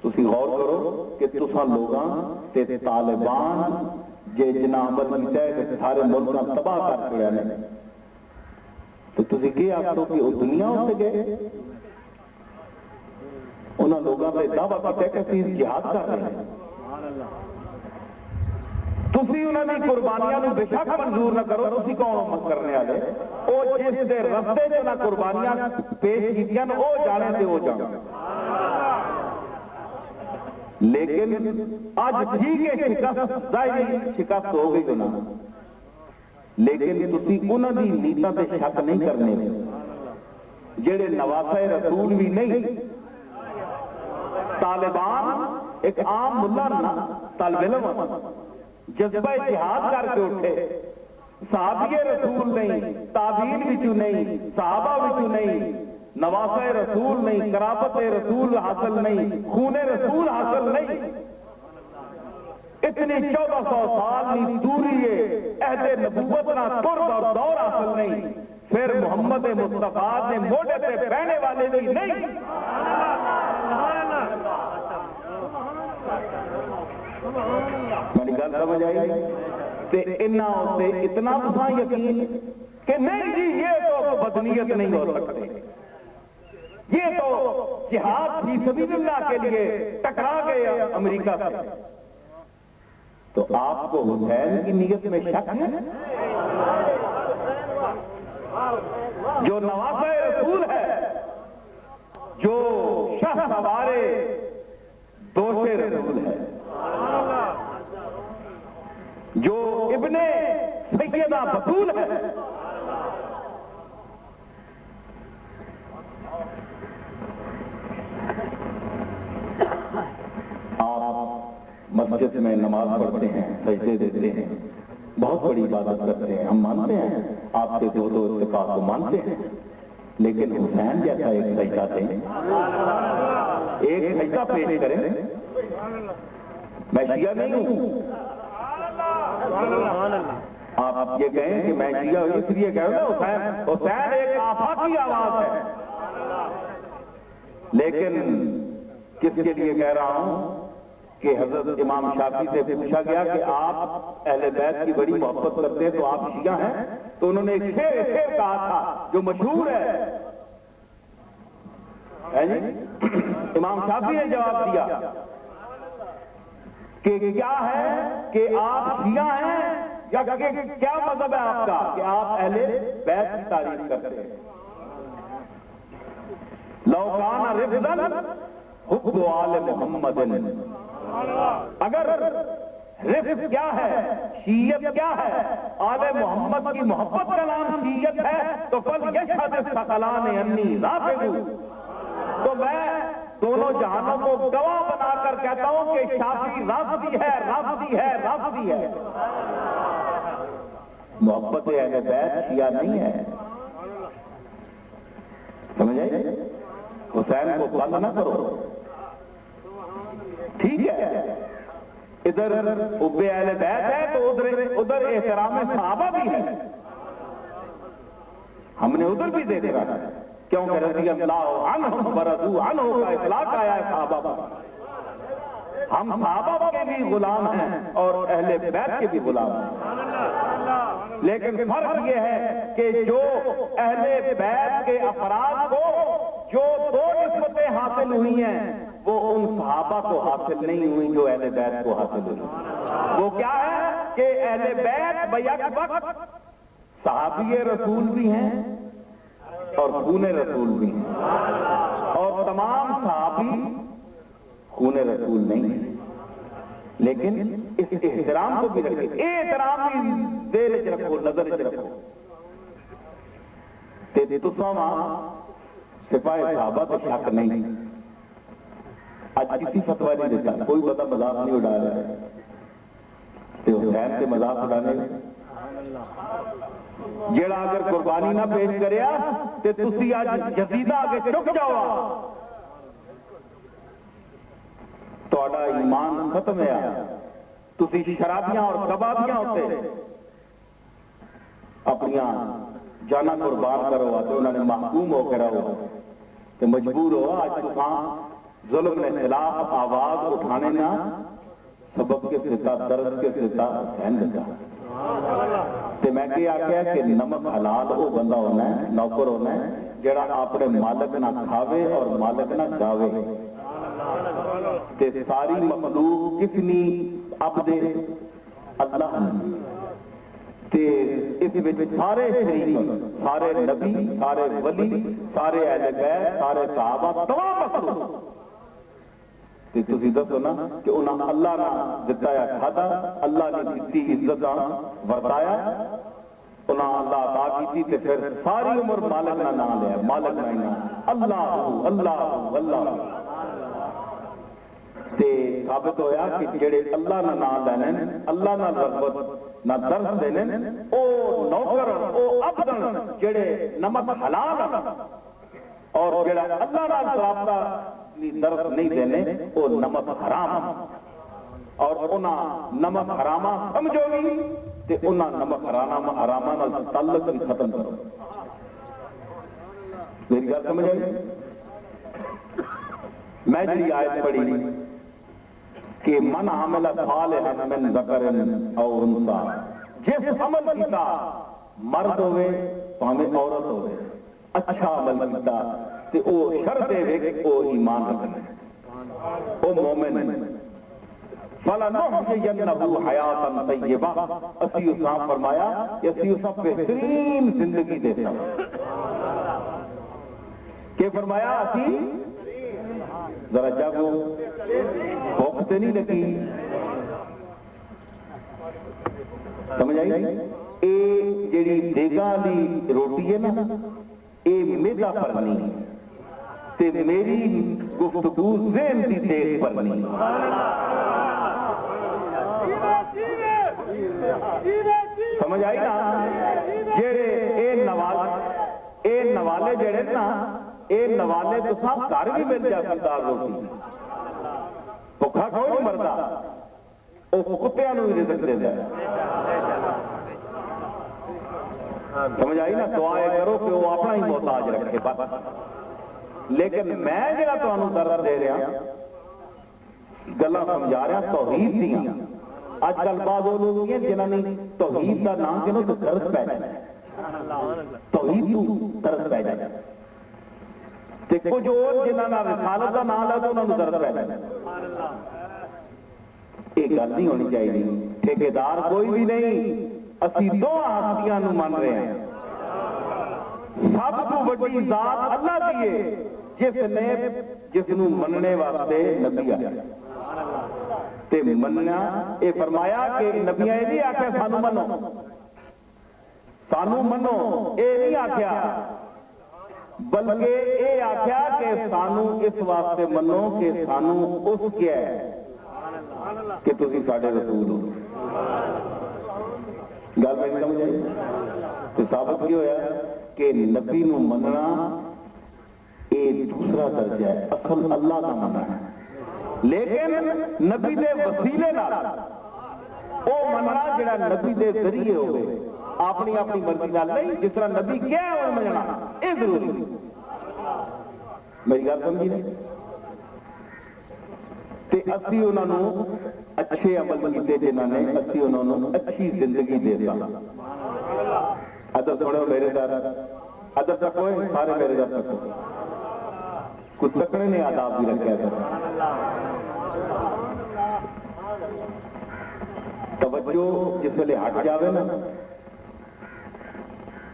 تسی غور کرو کہ تساں لوگاں تے طالبان جے جناب کیتا ہے کہ سارے ملک کا تباہ کر چھڑیا نے، تو تسی کی آخو کہ وہ دنیا اتنے گئے؟ انہاں لوگاں نے دعویٰ کیتا ہے کہ اسی جہاد کر رہے ہیں. تسی انہاں دی قربانیاں نو بے شک منظور نہ کرو. تسی کون کرنے والے؟ او جس دے رستے چ نہ قربانیاں پیش کیتیاں او جانے تے او جانے. لیکن آج ٹھیک ہے شکست ظاہری شکست ہو گئی انہاں، لیکن تسی انہاں دی نیتاں تے شک نہیں کرنے جڑے نواسے رسول بھی نہیں. طالبان ایک عام ملا نہ طالب علم جذبہ جہاد کر کے اٹھے، صحابی رسول نہیں، تابعین وچوں نہیں، صحابہ وچوں نہیں، نواسہ رسول نہیں، قرابت رسول حاصل نہیں، خون رسول حاصل نہیں. اتنی 1400 سال کی دوری ہے، عہد نبوت نہ قرب اور دور حاصل نہیں. پھر محمد مصطفیٰ نے موڈے سے بہنے والے بھی نہیں. میری گل سمجھ آئی؟ تے انہاں تے اتنا تساں یقین کہ نہیں جی یہ تو بدنیت نہیں ہو سکتے، یہ تو جہاد فی سبیل اللہ کے لیے ٹکرا گئے امریکہ سے. تو آپ کو حسین کی نیت میں شک ہے؟ جو نواسہ رسول ہے، جو شاہ سوارے دوش رسول ہے، جو ابن سیدہ بطول ہے، آپ مسجد میں نماز پڑھتے ہیں، سجدے دیتے ہیں، بہت بڑی عبادت کرتے ہیں، ہم مانتے ہیں آپ کے دو اتفاق کو مانتے ہیں. لیکن حسین جیسا ایک سجدہ دیں، ایک سجدہ پیش کریں. میں شیعہ نہیں ہوں، آپ یہ کہیں کہ میں شیعہ ہوں اس لیے کہوں گا حسین ایک آفاقی آواز ہے. لیکن کس کے لیے کہہ رہا ہوں کہ حضرت امام شافعی سے پوچھا گیا کہ آپ اہل بیت کی بڑی محبت کرتے ہیں تو آپ شیعہ ہیں؟ تو انہوں نے ایک شعر کہا تھا جو مشہور ہے جی. امام شافعی نے جواب دیا کہ کیا ہے کہ آپ شیعہ ہیں یا کیا مذہب ہے آپ کا کہ آپ اہل بیت کی تعریف کرتے ہیں. لو کان رفضا حب آل محمد، اگر رفض کیا ہے، شیعت کیا ہے، آل محمد کی محبت کا نام شیعت ہے تو فَلْيَشْهَدِ الثَّقَلَانِ أَنِّي رَافِضٌ. تو میں دونوں جہانوں کو گواہ بنا کر کہتا ہوں کہ شافعی رافضی ہے، رافضی ہے، رافضی ہے. محبت اہل بیت شیعہ نہیں ہے. سمجھ آئے؟ حسین کو بند نہ کرو. ٹھیک ہے ادھر حب اہل بیت ہے تو ادھر احترام صحابہ بھی ہے، ہم نے ادھر بھی دیکھا کیونکہ رضی اللہ عنہم ورضوا عنہ کا اطلاق آیا ہے صحابہ پر. ہم صحابہ کے بھی غلام ہیں اور اہل بیت کے بھی غلام ہیں، لیکن فرق یہ ہے کہ جو اہل بیت کے افراد کو جو دو نسبتیں حاصل ہوئی ہیں وہ ان صحابہ کو حاصل نہیں ہوئی جو اہل بیت کو حاصل ہوئی۔ وہ کیا ہے کہ اہل بیت بیک وقت صحابی رسول بھی ہیں اور خون رسول بھی ہیں، اور تمام صحابی خون رسول نہیں ہیں، لیکن اس احترام کو بھی رکھے، احترام بھی دیر چ رکھو، نظر چ رکھو۔ تے تساں سپاہی صحابہ تو شک نہیں، آج کسی فتویٰ نہیں دیتا، کوئی بندہ مذاق نہیں اڑا رہا ہے تے حسین سے مذاق اڑانے جیڑا اگر قربانی نہ پیش کریا تے تسی آج جزیدہ آگے چک جاؤ، تہاڈا ایمان ختم ہے، تسی شرابیاں اور کبابیاں ہوتے اپنی جانا قربان کرو آتے انہوں نے محکوم ہو کے رہو کہ مجبور ہو آج تساں ظلم کے خلاف آواز اٹھانے نہ سبب کے ستا درد کے ستا حسین دیتا تے میں کہ آکھیا کہ نمک حلال وہ بندہ ہونا ہے، نوکر ہونا ہے جڑا اپنے مالک نہ کھاوے اور مالک نہ گاوے، تے ساری مخلوق کس نی عبد اللہ تے اس وچ سارے شریک، سارے نبی، سارے ولی، سارے اہل بیت، سارے صحابہ، تمام مخلوق تے تسی دسو نا کہ انہاں اللہ نہ دتا یا کھادا، اللہ نے دتی عزت ورتایا، انہاں اللہ عطا کیتی تے پھر ساری عمر مالک نہ نام لیا، مالک نہ اللہ اللہ اللہ تے ثابت ہویا کہ جڑے اللہ نہ نام لینے، اللہ نہ رغبت نہ درس دینے، او نوکر او عبدن جڑے نمک حلال اور جڑا اللہ نہ رابطہ درس نہیں دینے او نمک حرام، اور انہاں نمک حرامہ سمجھو گی تے انہاں نمک حرامہ نال تعلق بھی ختم کرو۔ میری گل سمجھ آئی؟ میں جی آیت پڑھی کہ من عمل صالحا من ذکر او انثى، جس عمل کیتا مرد ہوئے پاویں عورت ہوئے اچھا عمل کیتا تے او شرط ہے کہ او ایمان رکھنا ہے، او مومن ہے، فَلَنُحْيِيَنَّهُ حَيَاةً طَيِّبَةً، اسی اسلام فرمایا کہ اسی اسا بہترین زندگی دیتا کہ فرمایا اسی ذرا جاگو بھوک تے نہیں لگی، سمجھ آئی؟ اے جیڑی دیگاں دی روٹی ہے نا اے میدا پرنی تے میری گفتگو ذہن دی دیگ پرنی، سمجھ آئی نا؟ جیڑے اے نوالے جیڑے نا اے نوالے تو سب گھر بھی مل جاتی دال روٹی، بھوکا کوئی نہیں مردا، وہ کتیاں نوں بھی رزق دے دے، سمجھ آئی نا؟ دعائیں کرو کہ وہ اپنا ہی محتاج رکھے بس، لیکن میں جڑا تانوں درد دے رہا گلاں سمجھا رہا توحید دیاں، اج کل بعض وہ لوگ ہیں جنہاں نے توحید دا نام کہنو تو درد پہ جائے، توحید تو درد پہ جائے تے کچھ اور جنہاں نے رسالت دا نام لے تو انہاں نوں درد پہ جائے۔ یہ گل نہیں ہونی چاہیے، ٹھیکیدار کوئی بھی نہیں، اسی دو ہستیاں نوں من رہے ہیں، سب تو بڑی ذات اللہ دی ہے جس نوں مننے واسطے نبی آیا تے مننا، اے فرمایا کہ نبیاں اے نہیں آکھیا سانو منو، اے نہیں آکھیا بلکہ اے آکھیا کہ سانو اس واسطے منو کہ سانو اس کیا ہے کہ تسی ساڈے رسول ہو۔ گل میں سمجھ آئی؟ تو ثابت کی ہویا کہ نبی نو مننا اے دوسرا درجہ ہے، اصل اللہ کا مننا ہے، لیکن نبی دے وسیلے نال او مننا جڑا نبی دے ذریعے ہوئے، اپنی اپنی مرضی نال نہیں، جس طرح نبی کیا ہے وہ مننا اے ضروری۔ میری گل سمجھی نہیں؟ تے اسی انہاں نوں اچھے عمل کیتے جنہاں نے اسی انہاں نوں اچھی زندگی دیتا. ادھر سنو میرے در ادھر تکو سارے میرے در تکو کچھ تکڑے نے آداب بھی رکھا تھا. توجہ جس ویلے ہٹ جاوے نا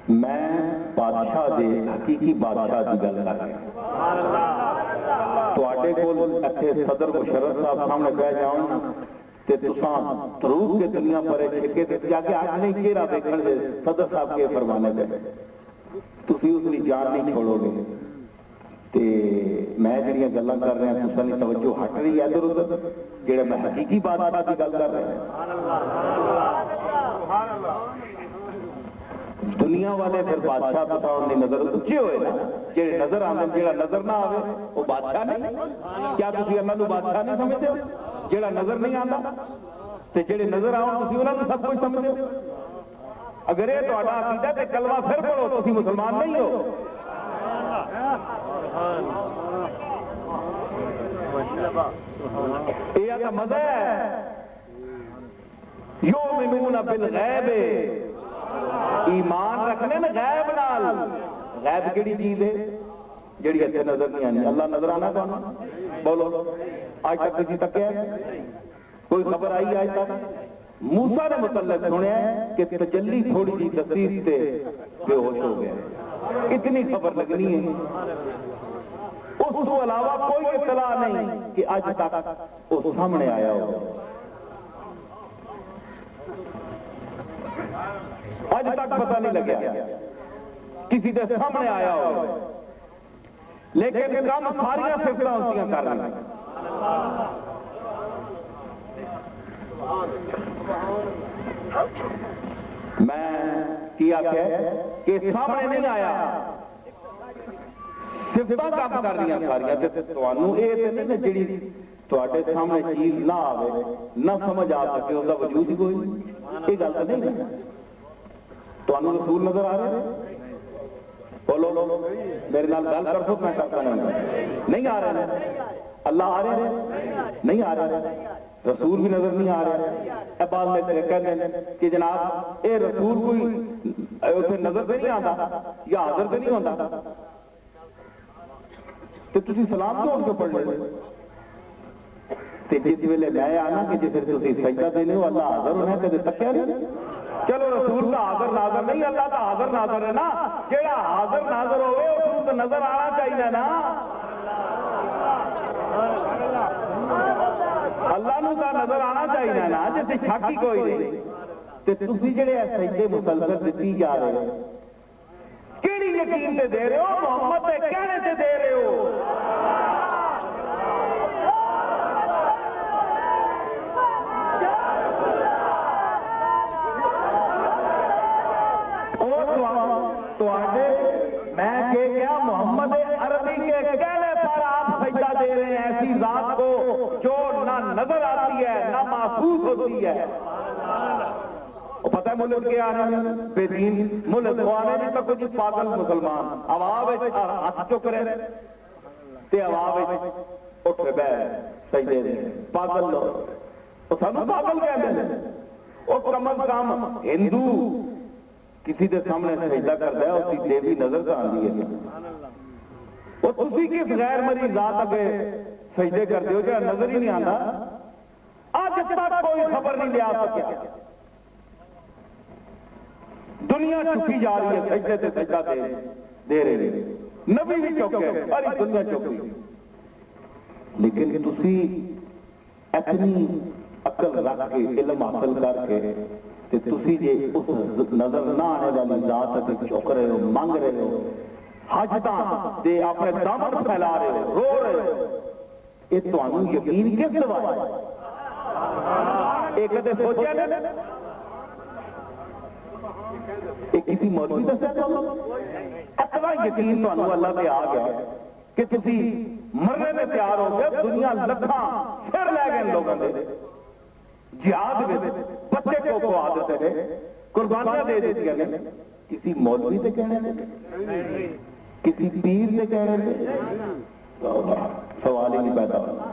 میں بادشاہ دے حقیقی بادشاہ کی گل کر رہا تواڈے کول اتھے صدر مشرف صاحب سامنے بہ جاؤں تے تساں تروح کے دنیا پرے چھکے تے جا کے آج نہیں چہرہ دیکھن دے صدر صاحب کے فرمانے پہ تسی اس دی جان نہیں چھوڑو گے. تے میں جڑیاں گلاں کر رہا تساں دی توجہ ہٹ رہی ہے ادھر ادھر جڑے میں حقیقی بادشاہ کی گل کر رہا ہوں. دنیا والے پھر بادشاہ بتاؤ نہیں نظر اچھے ہوئے نا جڑے نظر آتے جڑا نظر نہ آوے وہ بادشاہ نہیں. کیا تسی اللہ نو بادشاہ نہیں سمجھتے ہو جڑا نظر نہیں آتا تے جڑے نظر آؤ تسی انہاں نوں سب کچھ سمجھتے ہو. اگر یہ تہاڈا عقیدہ تے کلمہ پھر پڑھو تسی مسلمان نہیں ہو. یہ کا مزہ ہے یؤمنون بالغیب ایمان رکھنے میں غیب نال. غیب کیڑی چیز ہے جڑی اتنے نظر نہیں آنی. اللہ نظر آنا کون بولو آج تک کسی تک ہے کوئی خبر آئی آج تک؟ موسیٰ نے متعلق سنیا ہے کہ تجلی تھوڑی جی تفسیر سے بے ہوش ہو گیا اتنی خبر لگنی ہے. اس کو علاوہ کوئی اطلاع نہیں کہ آج تک وہ سامنے آیا ہو. آج تک پتہ نہیں لگیا کسی دے سامنے آیا ہو لیکن کام ساریاں صفتاں ہوتیاں کر رہی ہیں. میں کیا کہ سامنے نہیں آیا صفتاں کام کر رہی ہیں ساریاں. تانوں اے تے نہیں جڑی تواڈے سامنے چیز نہ آوے نہ سمجھ آ سکے اس دا وجود ہی کوئی یہ گل تو نہیں. تانوں رسول نظر آ رہے بولو میرے نال گل کر سو میں کرتا نہیں آ رہے اللہ آ رہے نہیں آ رہے رسول بھی نظر نہیں آ رہے. بعد میں کہتے ہیں کہ جناب اے رسول کوئی نظر سے نہیں آتا یا حاضر سے نہیں ہوتا تو تسی سلام تو ان کو پڑھ لے. جس ویلے میں آنا کہ جس ویلے تسی سجدہ دینے ہو اللہ حاضر ہونا ہے کدے تکیا نہیں. چلو رسول کا حاضر ناظر نہیں اللہ کا حاضر ناظر ہے نا. جیڑا حاضر ناظر ہوئے اس کو نظر آنا چاہیے نا. اللہ نو کا نظر آنا چاہیے نا جیسے شک ہی کوئی نہیں. تے تسی جڑے سجدے مسلسل دتی جا رہے ہو کیڑی یقین تے دے رہے ہو محمد دے کہنے تے دے رہے ہو. میں کیا محمد عربی کے کہنے پر آپ سجدہ دے رہے ہیں ایسی ذات کو جو نہ نظر آتی ہے نہ محسوس ہوتی ہے. پتہ ہے ملک کے آنے بے دین ملک کو آنے بھی تک کچھ پاگل مسلمان عوام ہاتھ چک رہے تے عوام اٹھ بے سجدے دے پاگل لوگ وہ سانو پاگل کہتے ہیں. وہ کم از کم ہندو کسی دے سامنے سجدہ کرتا ہے اس کی دیوی نظر کا آندی ہے. وہ تسی کس غیر مری ذات اگے سجدے کرتے ہو جو نظر ہی نہیں آتا. آج تک کوئی خبر نہیں لیا سکیا. دنیا چکی جا رہی ہے سجدے سے سجدہ دے رہے نبی بھی چکے ساری دنیا چکی. لیکن تسی اتنی عقل رکھ کے علم حاصل کر کے کہ تسی جے اس نظر نہ آنے والی ذات کے چوک رہے ہو مانگ رہے ہو حاجتاں دے اپنے دامن پھیلا رہے ہو رو رہے ہو یہ تانوں یقین کس دوایا ایک کدے سوچیا نے ایک کسی مولوی دسیا تو اتنا یقین تانوں اللہ پہ آ گیا کہ تسی مرنے میں تیار ہو گئے. دنیا لکھاں سر لے گئے لوگوں نے جہاد میں بچے کو کھوا دیتے ہیں قربانیاں دے دیتی ہیں. کسی مولوی سے کہنے لیں کسی پیر سے کہنے لیں سوال ہی نہیں پیدا ہونا.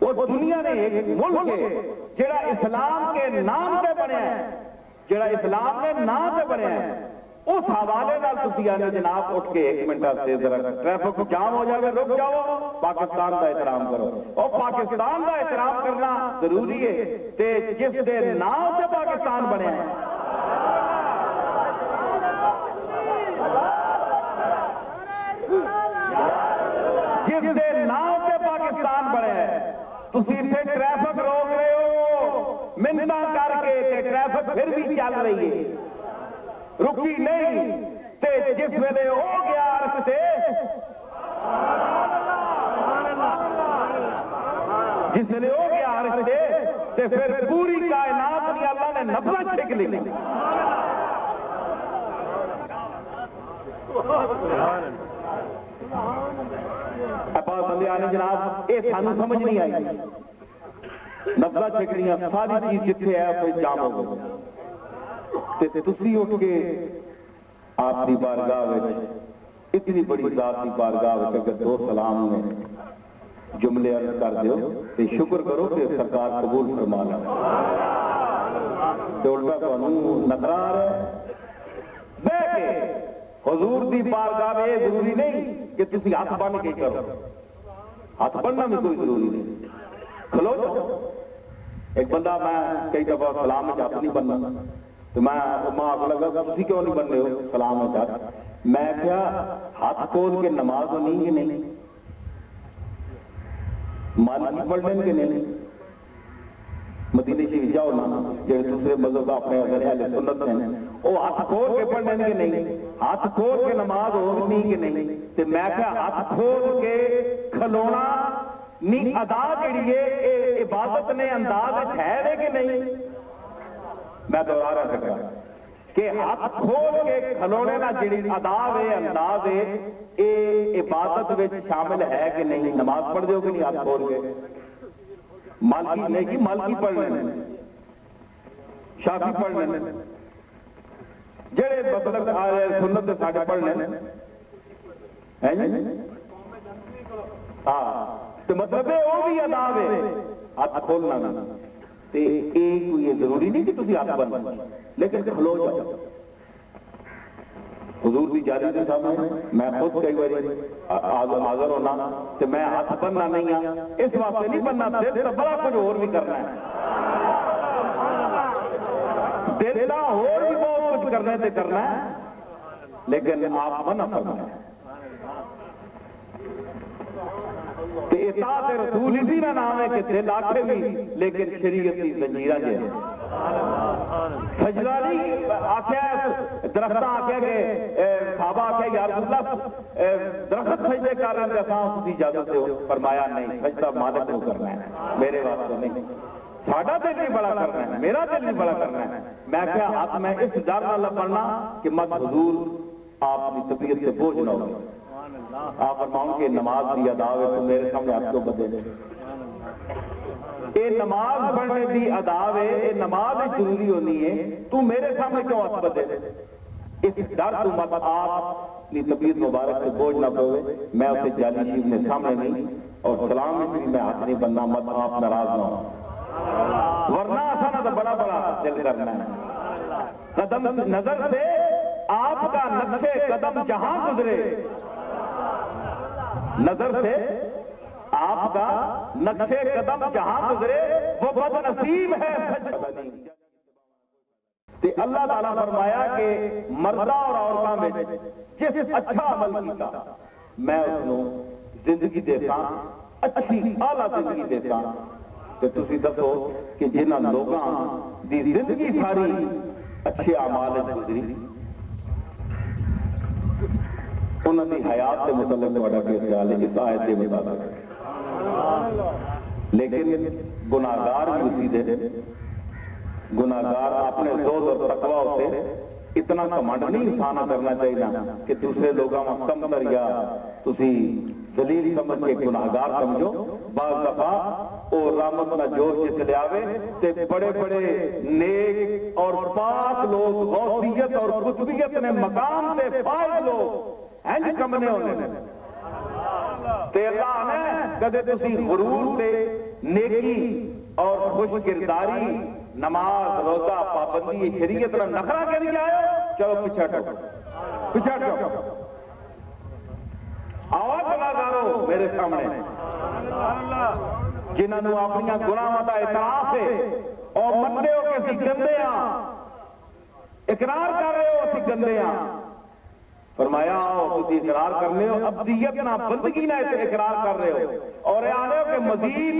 وہ دنیا نے ایک ملک ہے جڑا اسلام کے نام سے بنیا ہے، جڑا اسلام نے نام سے بنیا ہے، اس حوالے نال تسی آنے جناب اٹھ کے 1 منٹ سے ذرا ٹریفک جام ہو جائے رک جاؤ، پاکستان کا احترام کرو۔ اور پاکستان کا احترام کرنا ضروری ہے تے جس دے نام سے پاکستان بنیا ہے، جس دے نام سے پاکستان بنیا ہے، تسی اتنے ٹریفک روک رہے ہو منتاں کر کے تے ٹریفک پھر بھی چل رہی ہے، رکی نہیں تے جس ویلے ہو گیا رستے، جس ویلے ہو گیا رستے تے پھر پوری کائنات نے اللہ نے نفرت چھک لی۔ پاس بندے آنے جناب یہ سانو سمجھ نہیں آئی، نفرت چھکڑیاں ساری چیز جتنے ہے پھر جام ہو گئی تے تسی اٹھ کے آپ کی بارگاہ میں اتنی بڑی ذات کی بارگاہ میں اگر 2 سلام میں جملے عرض کر دیو تے شکر کرو کہ سرکار قبول فرما لے تے الٹا تانوں نظر آ رہا ہے بیٹھ کے حضور دی بارگاہ میں یہ ضروری نہیں کہ تسی ہاتھ بن کے کرو، ہاتھ بننا میں کوئی ضروری نہیں، کھلو جاؤ۔ ایک بندہ میں کئی دفعہ سلام میں ہاتھ نہیں بننا تو میں آگ لگا تسی کیوں نہیں بن رہے ہو سلام میں ہاتھ؟ میں کیا ہاتھ کھول کے نماز ہونی کہ نہیں، مالکی پڑھنے کے نہیں، مدینے شریف جاؤ نا جو دوسرے مذہب اپنے اہل سنت ہیں وہ ہاتھ کھول کے پڑھنے کے نہیں، ہاتھ کھول کے نماز ہونی کہ نہیں، تو میں کیا ہاتھ کھول کے کھلونا نہیں ادا جڑی ہے عبادت نے انداز ہے کہ نہیں؟ میں دوبارہ سکتا کہ ہاتھ کھول کے کھلونے نہ جڑی ادا ہے انداز ہے یہ عبادت میں شامل ہے کہ نہیں؟ نماز پڑھ دیو کہ نہیں ہاتھ کھول کے؟ مالکی نہیں کہ مالکی پڑھ لینے، شافی پڑھ لینے، جڑے مطلب سنت سے ساڑھے پڑھ لینے تو مطلب وہ بھی ادا ہے ہاتھ کھولنا نا تے ایک یہ ضروری نہیں کہ تسی ہاتھ بن لیکن کھلو جاؤ حضور دی جاری دے سامنے۔ میں خود کئی بار حاضر ہونا تے میں ہاتھ بننا نہیں ہاں، اس واسطے نہیں بننا دل تو بڑا کچھ اور بھی کرنا ہے، دل کا اور بھی بہت کچھ کرنے تے کرنا ہے لیکن آپ منع کرنا ہے۔ اطاعت رسول اسی کا نام ہے کہ دل آکھے بھی لیکن شریعت کی زنجیرہ جے سجدہ نہیں آکھیا درختہ آکھیا کہ صحابہ آکھیا یا رسول اللہ درخت سجدے کر رہے ہیں اساں اسی اجازت سے فرمایا نہیں، سجدہ مالک کو کرنا ہے میرے واسطے نہیں، ساڈا دل نہیں بڑا کرنا ہے، میرا دل نہیں بڑا کرنا ہے۔ میں کیا ہاتھ میں اس ڈر نہ پڑھنا کہ مت حضور آپ کی طبیعت سے بوجھ نہ ہو، آپ فرماؤں کہ نماز دی ادا ہے تو میرے سامنے آپ کو بدے اے نماز پڑھنے دی ادا ہے، اے نماز ضروری ہونی ہے، تو میرے سامنے کیوں آپ بدے؟ اس ڈر تو مت آپ کی طبیعت مبارک سے بوجھ نہ پڑے، میں اسے جعلی شریف میں سامنے نہیں اور سلام میں میں ہاتھ نہیں بننا، مت آپ ناراض نہ ہو ورنہ ایسا تو بڑا بڑا دل کرنا ہے۔ قدم نظر سے آپ کا نقشے قدم جہاں گزرے، نظر سے آپ کا نقشے قدم جہاں گزرے وہ بد نصیب ہے۔ اللہ تعالیٰ فرمایا کہ مردہ اور عورتوں میں جس اچھا عمل کیتا میں اس کو زندگی دیتا، اچھی اعلیٰ زندگی دیتا۔ کہ تسی دسو کہ جنہ لوگاں دی زندگی ساری اچھے اعمال گزری انہوں نے حیات سے متعلق بڑا کے خیال ہے اس آیت کے مطابق، لیکن گناہگار بھی اسی دے گناہگار اپنے زود اور تقوی ہوتے اتنا کمانڈ نہیں انسان کرنا چاہیے کہ دوسرے لوگوں میں کم کر یا تسی ذلیل سمجھ کے گناہگار سمجھو۔ بعض دفعہ اور رحمت نہ جوش کے چلے آوے تے بڑے بڑے نیک اور پاک لوگ غوثیت اور قطبیت نے مقام تے فائز لوگ اینج کمنے ہونے تے اللہ نے کدے تسی غرور تے نیکی اور خوش کرداری، نماز روزہ پابندی شریعت کا نخرا کے لیے آئے، چلو پیچھے ہٹو، پیچھے ہٹو، آواز لگا کرو میرے سامنے جنہوں نے اپنی گناہاں دا اعتراف ہے اور منتے ہو کہ اسی گندے ہاں، اقرار کر رہے ہو اسی گندے ہاں، فرمایا تسی اقرار کرنے ہو، ابدیت نہ بندگی نہ اقرار کر رہے ہو، اور اے آنے ہو کہ مزید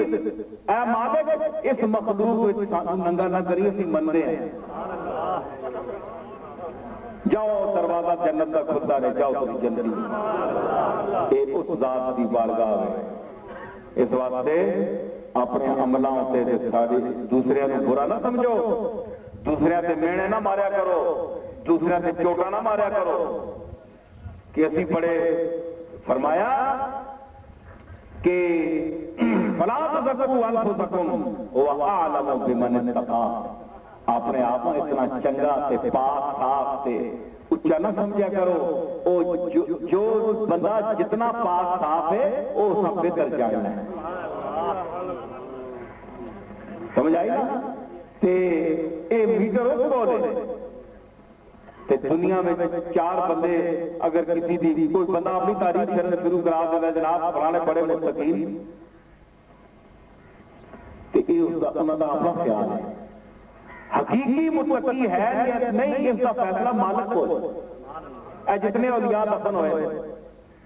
اے مالک اس مخلوق ننگا نہ کری، اسی مندے ہیں، جاؤ دروازہ جنت کا کھلتا رہے، جاؤ تسی جنتی، اے اس ذات کی بارگاہ ہے۔ اس واسطے اپنے عملوں سے ساری دوسرے کو برا نہ سمجھو، دوسرے سے مینے نہ ماریا کرو، دوسرے سے چوٹا نہ ماریا کرو کہ اسی پڑے فرمایا کہ فَلَا تُزَكُّوا أَنفُسَكُمْ هُوَ أَعْلَمُ بِمَنِ اتَّقَىٰ، اپنے آپ کو اتنا چنگا سے پاک صاف سے اچھا نہ سمجھا کرو، جو بندہ جتنا پاک صاف ہے وہ سب بہتر جاننا ہے، سمجھ آئی نا؟ تے اے میٹر اس بولے تے دنیا میں چار بندے اگر کسی دی کوئی بندہ اپنی تاریخ کرنا شروع کرا دے جناب فلانے بڑے متقین، تے اے اس کا انہاں دا اپنا خیال ہے، حقیقی متقی ہے یا نہیں اس کا فیصلہ مالک کو، اے جتنے اولیاء دفن ہوئے،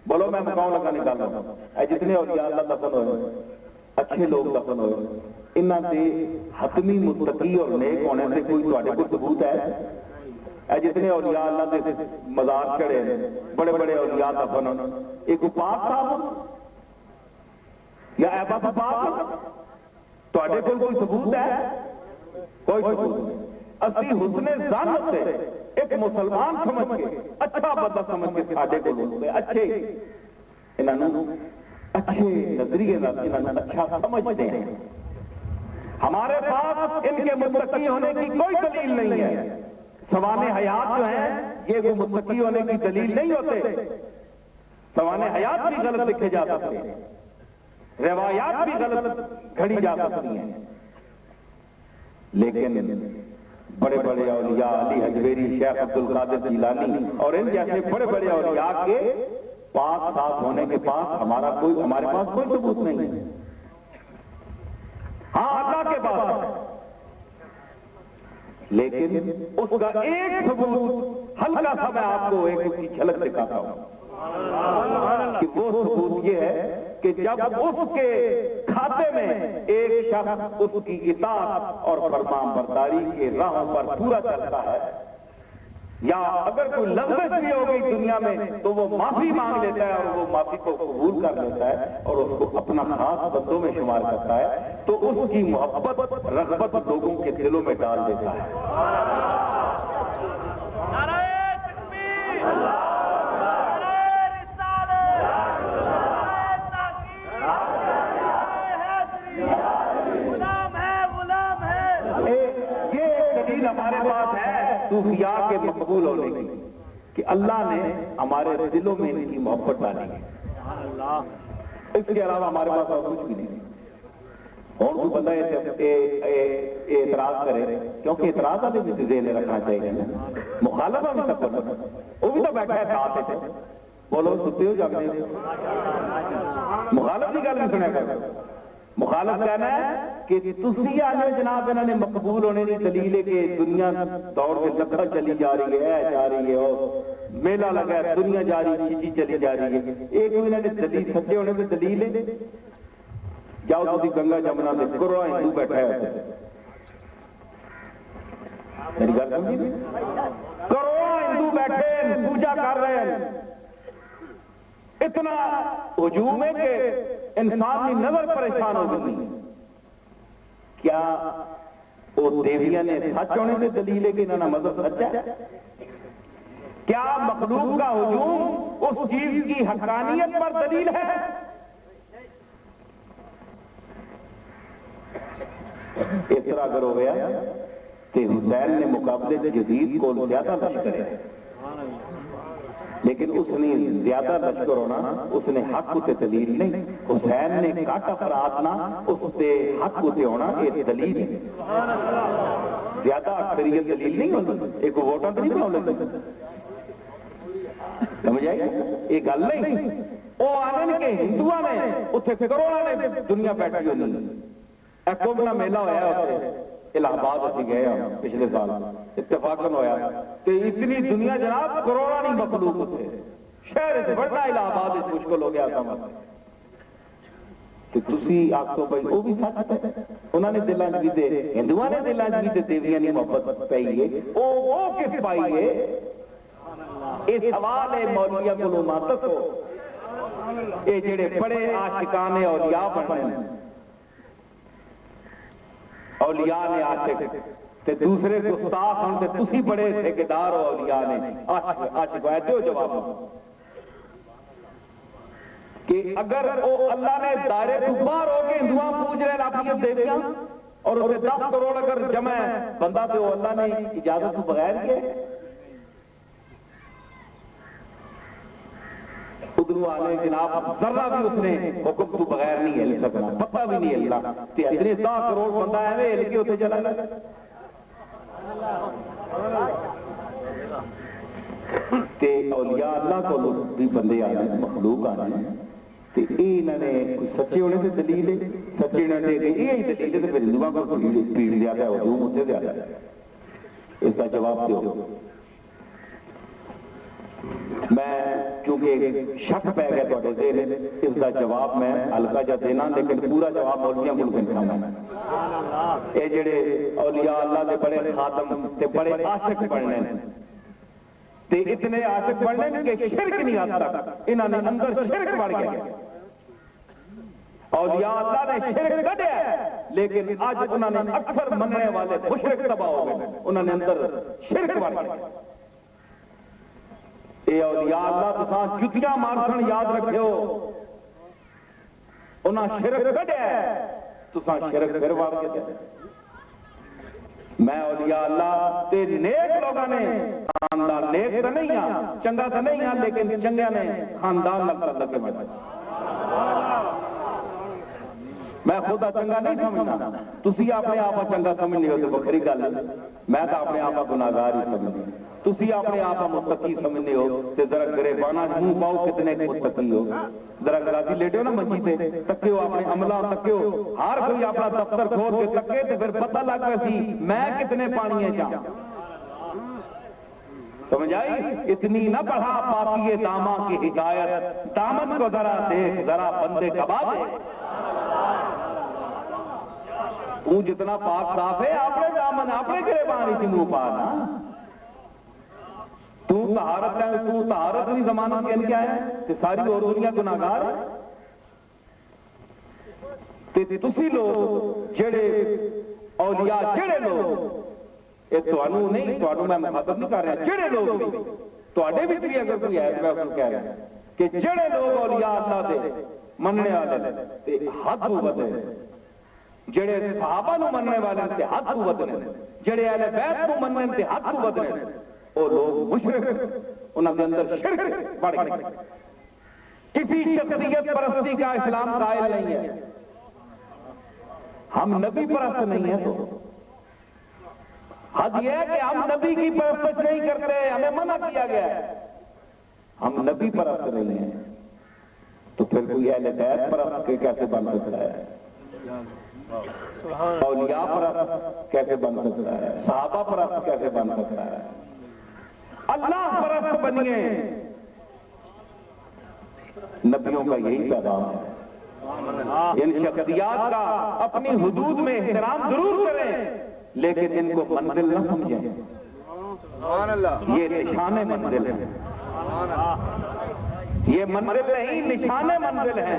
بولو میں مقام لگا نکال رہا ہوں، اے جتنے اولیاء اللہ دفن ہوئے، اچھے لوگ دفن ہوئے، انہاں سے حتمی متقی اور نیک ہونے سے کوئی تواڈے کو ثبوت ہے؟ اے جتنے اولیاء اللہ دے مزار چڑھے بڑے بڑے اولیاء دفن ہونے، ایک پاک صاحب یا ایبا پاک تواڈے کو کوئی ثبوت ہے؟ کوئی ثبوت نہیں۔ اسی حسن ظن سے ایک مسلمان سمجھ کے اچھا بندہ سمجھ کے ساڈے کو لوگ اچھے انہوں اچھے نظریے انہوں اچھا سمجھتے ہیں، ہمارے پاس ان کے متقی ہونے کی کوئی دلیل نہیں ہے، سوانح حیات جو ہیں یہ وہ متقی ہونے کی دلیل نہیں ہوتے، سوانح حیات بھی غلط لکھے جا سکتے ہیں، روایات بھی غلط گھڑی جا سکتی ہیں، لیکن بڑے بڑے اولیاء علی حجویری، شیخ عبدالقادر جیلانی اور ان جیسے بڑے بڑے اولیاء کے پاک صاف ہونے کے پاس ہمارے پاس کوئی ثبوت نہیں ہے، ہاں اللہ کے پاس ہے، لیکن اس کا ایک ثبوت ہلکا سا میں آپ کو ایک اس کی جھلک دکھاتا ہوں کہ وہ ثبوت یہ ہے کہ جب اس کے کھاتے میں ایک شخص اس کی اطاعت اور فرمان برداری کے راہوں پر پورا چلتا ہے، یا اگر کوئی لغزش بھی ہو گئی دنیا میں تو وہ معافی مانگ لیتا ہے اور وہ معافی کو قبول کر لیتا ہے اور اس کو اپنا خاص بندوں میں شمار کرتا ہے، تو اس کی محبت رغبت لوگوں کے دلوں میں ڈال دیتا ہے۔ نعرہ تکبیر، نعرہ رسالت، نعرہ تحقیق، غلام ہے، غلام ہے۔ یہ دلیل ہمارے پاس ہے صوفیاء کے مقبول ہونے کی کہ اللہ نے ہمارے دلوں میں ان کی محبت ڈالی ہے، اس کے علاوہ ہمارے پاس اور کچھ بھی نہیں۔ اور کوئی بندہ اعتراض کرے، کیونکہ اعتراض بھی ذہن میں رکھنا چاہیے نا، مخالفہ بھی تک کرنا، وہ بھی تو بیٹھا ہے ساتھ ہے، بولو سنتے ہو جاگتے ہو، مخالف کی گل نہیں سنے گا، مخالف کہنا ہے کہ تسی آنے جناب انہوں نے مقبول ہونے کی دلیل ہے کہ دنیا دور میں لکھا چلی جا رہی ہے، جا رہی ہے، میلہ لگا ہے، دنیا جا رہی ہے، چیزی چلی جا رہی ہے، ایک انہوں نے دلیل سچے ہونے کی دلیل ہے، جاؤ تسی گنگا جمنا سے کرو ہندو بیٹھا ہے، میری گل سمجھی، کرو ہندو بیٹھے پوجا کر رہے ہیں، اتنا ہجوم ہے کہ انسان کی نظر پریشان ہو گئی، کیا وہ دیویاں نے سچ ہونے سے دلیل ہے کہ انہوں مذہب سچ ہے؟ کیا مخلوق کا ہجوم اس چیز کی حقانیت پر دلیل ہے؟ اس طرح اگر ہو گیا کہ حسین نے مقابلے سے جدید کو زیادہ لشکر ہے، لیکن اس نے زیادہ لشکر ہونا اس نے حق تے دلیل نہیں. حسین نے کٹ افراد نہ اس تے حق تے ہونا یہ دلیل ہے. زیادہ اکثریت دلیل نہیں ہوتی. ایک ووٹاں تو نہیں بنا لگتا. سمجھ آئی یہ گل نہیں. وہ آنے کے ہندوؤں نے اتنے کروڑوں نے دنیا بیٹھی ہوئی. کمبھ میلہ ہوا اتنے الہ آباد ابھی گئے پچھلے سال اتفاقاً ہوا تو اتنی دنیا جناب کروڑا نہیں مخلوق اتنے شہر سے بڑھنا الہ آباد مشکل ہو گیا تھا. تسی آخو بھائی وہ بھی سچ ہے. انہوں نے دلان چ بھی ہندوؤں نے دلان چ بھی دیویاں کی محبت پائی ہے. وہ کس پائی ہے یہ سوال ہے مولویاں کو ماتت ہو. یہ جڑے بڑے عاشقان اولیاء بننے اولیاء نے عاشق تے دوسرے گستاخ ہن تے تسی بڑے ٹھیکیدار ہو اولیاء نے عاشق ہے. جو جواب کہ اگر وہ اللہ نے دائرے تو باہر ہو کے ہندوؤں پوج رہے اپنی دیویاں اور اسے 10 کروڑ اگر جمع ہے بندہ تو اللہ نے اجازت تو بغیر کیے ادھر آنے جناب ذرہ بھی اس نے حکم تو بغیر نہیں ہل سکنا. پتہ بھی نہیں ہلنا تے اتنے 10 کروڑ بندہ ہے ہل کے اتنے چلا گیا. تے اولیاء اللہ کو بھی بندے آنے مخلوق آنے تے انہوں نے کوئی سچے ہونے سے دلیل ہے. سچے انہوں نے یہی دلیل ہے تو پھر ہندوؤں کو پیڑ زیادہ ہے ہجوم اتنے زیادہ ہے. اس کا جواب دو. میں چونکہ شک پہ گیا تھوڑے ذہن اس کا جواب میں ہلکا جا دینا لیکن پورا جواب اولیاء کو دینا. یہ جڑے اولیاء اللہ دے بڑے خاتم تے بڑے عاشق بننے تے اتنے عاشق بننے کہ شرک نہیں آتا. انہوں نے اندر شرک بڑھ گیا. اولیاء اللہ نے شرک کڈیا لیکن آج انہوں نے اکثر مننے والے مشرک تباہ ہو گئے. انہوں نے اندر شرک بڑھ گیا. اے اولیاء اللہ تساں جتیاں مارسن یاد رکھو. انہاں شرک کڈیا تساں شرک پھر وار کے دے. میں اولیاء اللہ تے نیک لوگاں نے خاندان نیک تو نہیں ہاں چنگا تو نہیں ہاں لیکن چنگیاں نے خاندان نال تعلق کے بڑھا. میں خدا چنگا نہیں سمجھنا. تسی اپنے آپ چنگا سمجھنے ہو تو بکری گل ہے. میں تو اپنے آپ گناہگار ہی سمجھنا. تسی اپنے آپ متقی سمجھنے ہو تو ذرا گریبانہ منہ پاؤ کتنے متقی ہو. ذرا راضی لیٹے ہو نا منجی تے تکے ہو اپنے عملہ تکے ہو. ہر کوئی اپنا دفتر کھول کے تکے تو پھر پتہ لگ گیا سی میں کتنے پانی ہے جا. سمجھ آئی. اتنی نہ پڑھا پاکی داماں کی ہدایت دامن کو ذرا دیکھ ذرا بندے کبا دے. تو جتنا پاک صاف ہے اپنے دامن اپنے گریبان ہی منہ پانا. تو طہارت ہے تو طہارت نہیں ضمانت کے کیا ہے کہ ساری اور دنیا گناہگار ہے. تے تسی لوگ جڑے اولیاء جڑے لوگ یہ تانوں نہیں تانوں میں مخاطب نہیں کر رہا. جڑے لوگ بھی تواڈے وچ بھی اگر کوئی ہے میں اس کو کہہ رہا کہ جڑے لوگ اولیاء اللہ دے مننے والے تے حد تو ودے جڑے صحابہ نو مننے والے تے حد تو ودے جڑے اہل بیت کو مننے تے حد تو ودے وہ لوگ مشرک انہوں نے اندر شرک بڑھ گئے. کسی شخصیت پرستی کا اسلام قائل نہیں ہے. ہم نبی پرست نہیں ہیں. تو حد یہ ہے کہ ہم نبی کی پرست نہیں کرتے. ہمیں منع کیا گیا ہے. ہم نبی پرست نہیں ہیں تو پھر کوئی اہل بیت پرست کے کیسے بن سکتا ہے. اولیاء پرست کیسے بن سکتا ہے. صحابہ پرست کیسے بن سکتا ہے. اللہ پرست بنیے. نبیوں کا یہی پیغام ہے. ان شخصیات کا اپنی حدود میں احترام ضرور کریں لیکن ان کو منزل نہ سمجھیں. یہ نشان منزل ہے. یہ منزل نہیں نشان منزل ہے.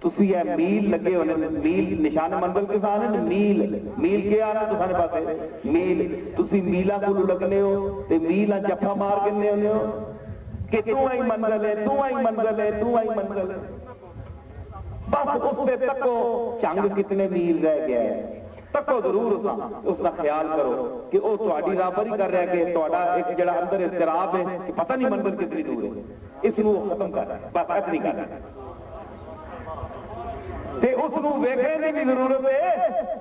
تسی یہ میل لگے ہونے میل نشان منزل کے ساتھ ہے. میل کیا آنا تو سارے پاس ہے میل. تسی میلہ کو لگنے ہو تے میلہ جفا مار گنے ہونے ہو کہ تو آئی منزل ہے تو آئی منزل ہے تو آئی منزل ہے. بس اس پہ تکو چنگ کتنے میل رہ گیا ہے. تکو ضرور اس کا خیال کرو کہ وہ تہاڈی رابری کر رہا ہے کہ تہاڈا ایک جڑا اندر اضطراب ہے کہ پتہ نہیں منزل کتنی دور ہے، اس کو ختم کر رہا ہے، بس اتنی کر رہا ہے۔ تے اس کو ویکھنے کی بھی ضرورت ہے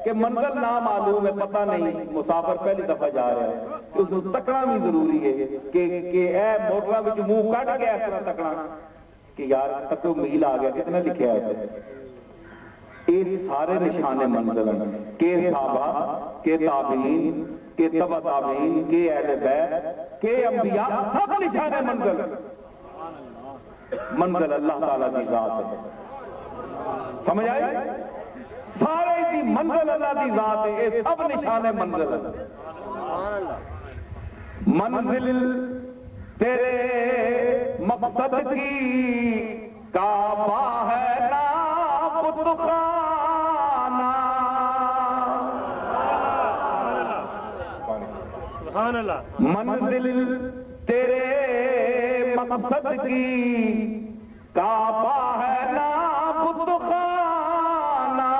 کہ منزل نہ معلوم ہے، پتہ نہیں، مسافر پہلی دفعہ جا رہا ہے، اس کو تکنا بھی ضروری ہے کہ اے موٹراں وچ منہ کٹ گیا اس طرح تکنا کہ یار تکو میل آ گیا، کتنا لکھیا ہے۔ یہ سارے نشان منزل ہیں کہ صحابہ، کہ تابعین، کہ تبع تابعین، کہ اہل بیت، کہ انبیاء، سب نشان منزل۔ منزل اللہ تعالیٰ کی ذات ہے، سمجھ آئی؟ سارے کی منزل اللہ کی ذات ہے، یہ سب نشان منزل ہے۔ منزل تیرے مقصد کی کعبہ ہے نا بتخانہ، سبحان اللہ۔ منزل تیرے مقصد کی کعبہ ہے نا بتخانہ،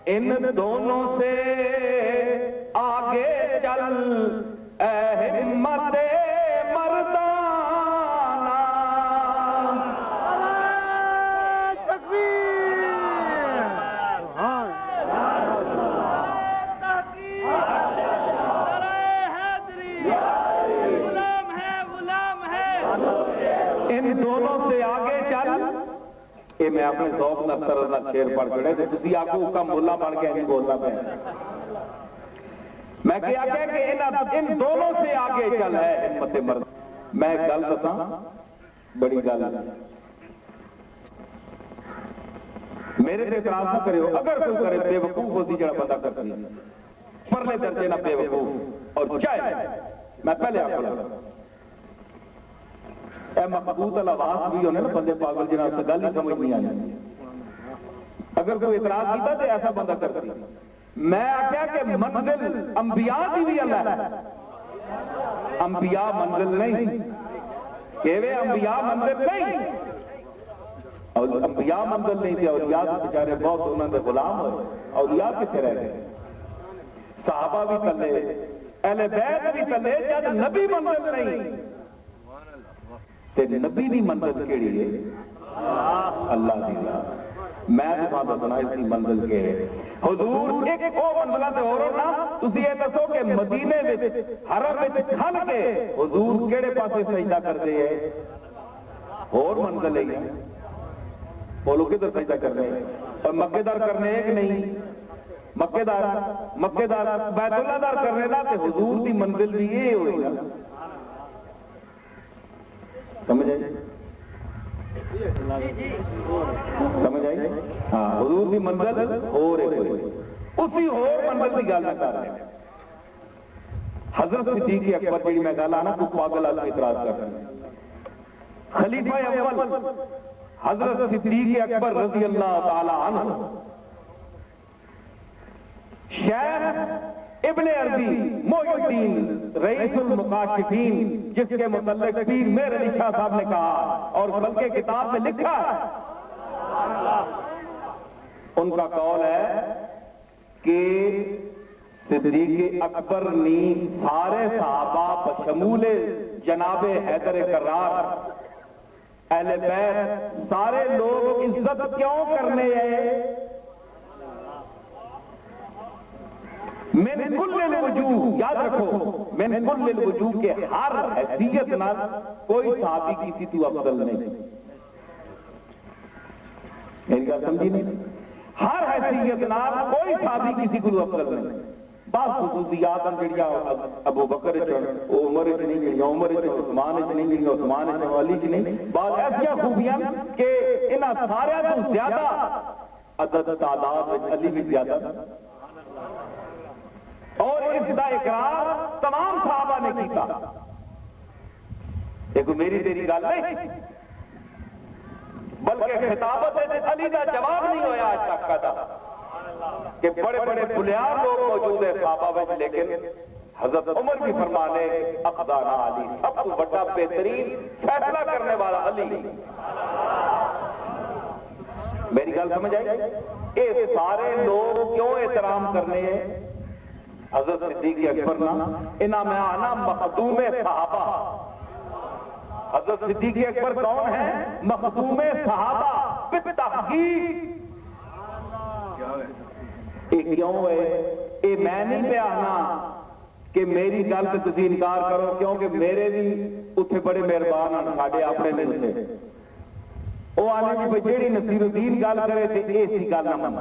ان دونوں سے آگے چل اے ہمت میں اپنے ذوق نہ سرنا شیر پڑھ چڑھے تھے، تسی آکو کا مولا بن کے نہیں بولنا پہ، میں کیا کہ ان دونوں سے آگے چل ہے ہمت مرد۔ میں گل بتا بڑی گل میرے سے اعتراض نہ کرے، اگر کوئی کرے بے وقوف ہوتی جڑا بندہ کرتی ہے، پرلے درجے نہ بے وقوف اور چاہے میں پہلے آپ کو لگا اے مقبوط الواز بھی ہونے نا بندے پاگل جنہاں سے گل ہی سمجھ نہیں آئی، اگر کوئی اعتراض کیتا تو ایسا بندہ کرتی۔ میں آکھیا کہ منزل انبیاء کی بھی اللہ ہے، انبیاء منزل نہیں، کہ وہ انبیاء منزل نہیں، اور انبیاء منزل نہیں تھے، اولیاء کے بیچارے بہت انہوں نے غلام ہوئے، اولیاء کتنے رہ گئے، صحابہ بھی تلے، اہل بیت بھی تلے، جب نبی منزل نہیں تے نبی دی منزل کیڑی ہے؟ اللہ دی ذات۔ میں تمہاں دسنا اس کی منزل کیڑی ہے؟ حضور ایک او منزلہ تے ہو رہا نا، تسی یہ دسو کہ مدینے وچ حرم وچ کھل کے حضور کیڑے پاسے سجدہ کردے ہیں؟ اور منزل ہے بولو کدھر سجدہ کر رہے ہیں؟ اور مکے دار کرنے ایک نہیں، مکے دار بیت اللہ دار کرنے دا تے حضور دی منزل بھی یہ ہوئی نا، سمجھ آئی؟ سمجھ آئی؟ ہاں، حضور کی منزل ہو رہے ہوئے اسی ہو منزل کی گل نہ کر رہے ہیں۔ حضرت صدیق اکبر جی میں گل آنا کچھ پاگل آدمی اعتراض کر رہے ہیں، خلیفہ اول حضرت صدیق اکبر رضی اللہ تعالی عنہ، شیخ ابن عربی محی الدین رئیس المکاشفین، جس کے متعلق پیر میر علی شاہ صاحب نے کہا اور بلکہ کتاب میں لکھا ہے، ان کا قول ہے کہ صدیق اکبر نے سارے صحابہ بشمول جناب حیدر کرار اہل بیت سارے لوگ عزت کیوں کرنے ہیں؟ من کل الوجوہ، یاد رکھو من کل الوجوہ کے ہر حیثیت نہ کوئی صحابی کسی تو افضل نہیں، میری گل سمجھی نہیں؟ ہر حیثیت نہ کوئی صحابی کسی کو افضل نہیں، بعض خصوصیات جڑیاں ابو بکر عمر نہیں، عمر عثمان نہیں، عثمان علی نہیں، بعض ایسا خوبیاں کہ انہاں سارے تو زیادہ عدد تعداد علی بھی زیادہ، اور اس کا اقرار تمام صحابہ نے کیتا۔ دیکھو میری تیری گل نہیں، بلکہ خطابت علی کا جواب نہیں ہویا آج تک کا کہ بڑے بڑے بلیار لوگ موجود ہیں صحابہ میں، لیکن حضرت عمر بھی فرمانے اقدارہ علی، سب تو بڑا بہترین فیصلہ کرنے والا علی۔ میری گل سمجھ آئی؟ یہ سارے لوگ کیوں احترام کرنے ہیں حضرت صدیق اکبر نا انہاں میں آنا مخدوم صحابہ. حضرت صدیق اکبر کون ہے؟ مخدوم صحابہ بالتحقیق. یہ کیوں ہے؟ یہ میں نہیں پہ آنا کہ میری گل سے تسی انکار کرو, کیونکہ میرے بھی اتنے بڑے مہربان ہیں ساڈے اپنے دل سے. وہ آنے جی جیڑی نصیر الدین گل کرے تے یہ سی گل نہ من.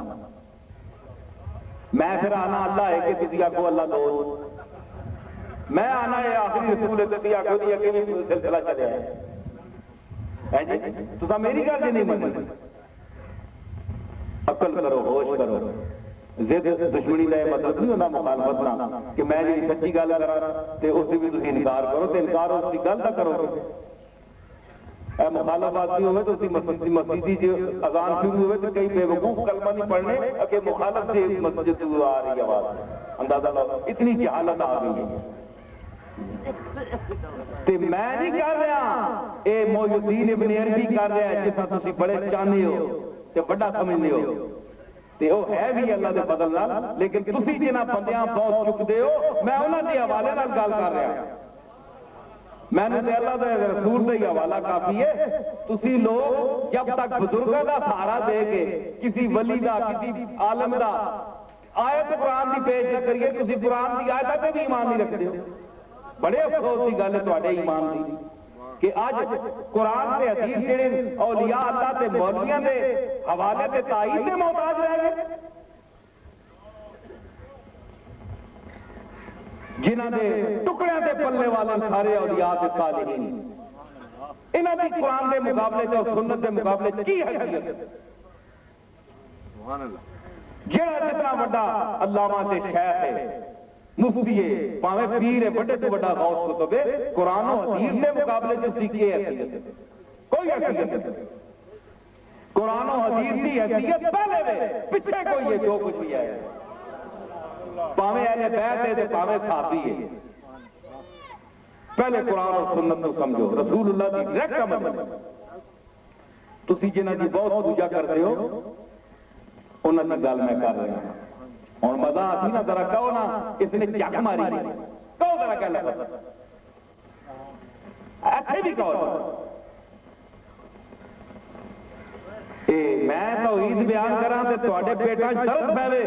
میں پھر آنا اللہ ہے کہ تسی آکھو اللہ دو. میں آنا ہے آخری رسول ہے تسی آکھو جی اگے بھی سلسلہ چلے ہے جی. تساں میری گل جی نہیں مننی. عقل کرو, ہوش کرو. زد دشمنی کا مطلب نہیں ہوتا مخالفت نہ کہ میں جی سچی گل کرا تے اس بھی تسی انکار کرو تے انکار اس کی گل نہ کرو. اے مخالفت نہیں ہوئے تو مسجدی جو اذان شروع ہوئے تو کئی بے وقوف کلمہ نہیں پڑھنے کہ مخالف سے مسجد سے آ رہی آواز. اندازہ لو اتنی جہالت آ گئی ہے. تے میں نہیں کر رہا, اے محی الدین ابن عربی کر رہا ہے جس تسی بڑے چاہنے ہو تے بڑا سمجھنے ہو. تے وہ ہے بھی اللہ دے فضل نال, لیکن تسی جنہاں بندیاں بہت چکدے ہو میں انہاں دے حوالے نال گل کر رہا. میں نے تے اللہ دے رسول دے حوالہ کافی ہے. تسی لوگ جب تک بزرگاں دا سہارا دے کے کسی ولی دا کسی عالم دا آیت قرآن دی پیش نہ کریے, تسی قرآن دی آیت تے بھی ایمان نہیں رکھتے ہو. بڑے افسوس کی گل ہے تواڈے ایمان دی کہ آج قرآن سے حدیث جڑے اولیاء اللہ تے مولویاں دے حوالے تے تائید دے محتاج رہ گئے, جنہاں دے ٹکڑیاں دے پلے والے سارے اولیاء تے صالحین. انہاں دی قرآن دے مقابلے تے اور سنت دے مقابلے تے کی حیثیت ہے؟ سبحان اللہ. جڑا جتنا بڑا علامہ تے شیخ ہے, مفتی ہے, پاویں پیر ہے, بڑے تو بڑا غوث قطب ہے, قرآن و حدیث کے مقابلے سے سیکھے حیثیت ہے؟ کوئی حیثیت نہیں. قرآن و حدیث کی حیثیت پہلے میں پیچھے کوئی ہے جو کچھ بھی ہے. پاویں اہل بیت ہے تے پاویں صحابی ہے. پہلے قرآن اور سنت کو سمجھو, رسول اللہ کی ڈائریکٹ عمل. تسی جنہاں دی بہت پوجا کرتے ہو انہاں دی گل میں کر رہا ہوں. اور مزہ آتی نا ذرا کہو نا اس نے چک ماری, کہو ذرا کہہ لگا ایسے بھی کہو. میں توحید بیان کراں تے تواڈے پیٹاں شرط پہوے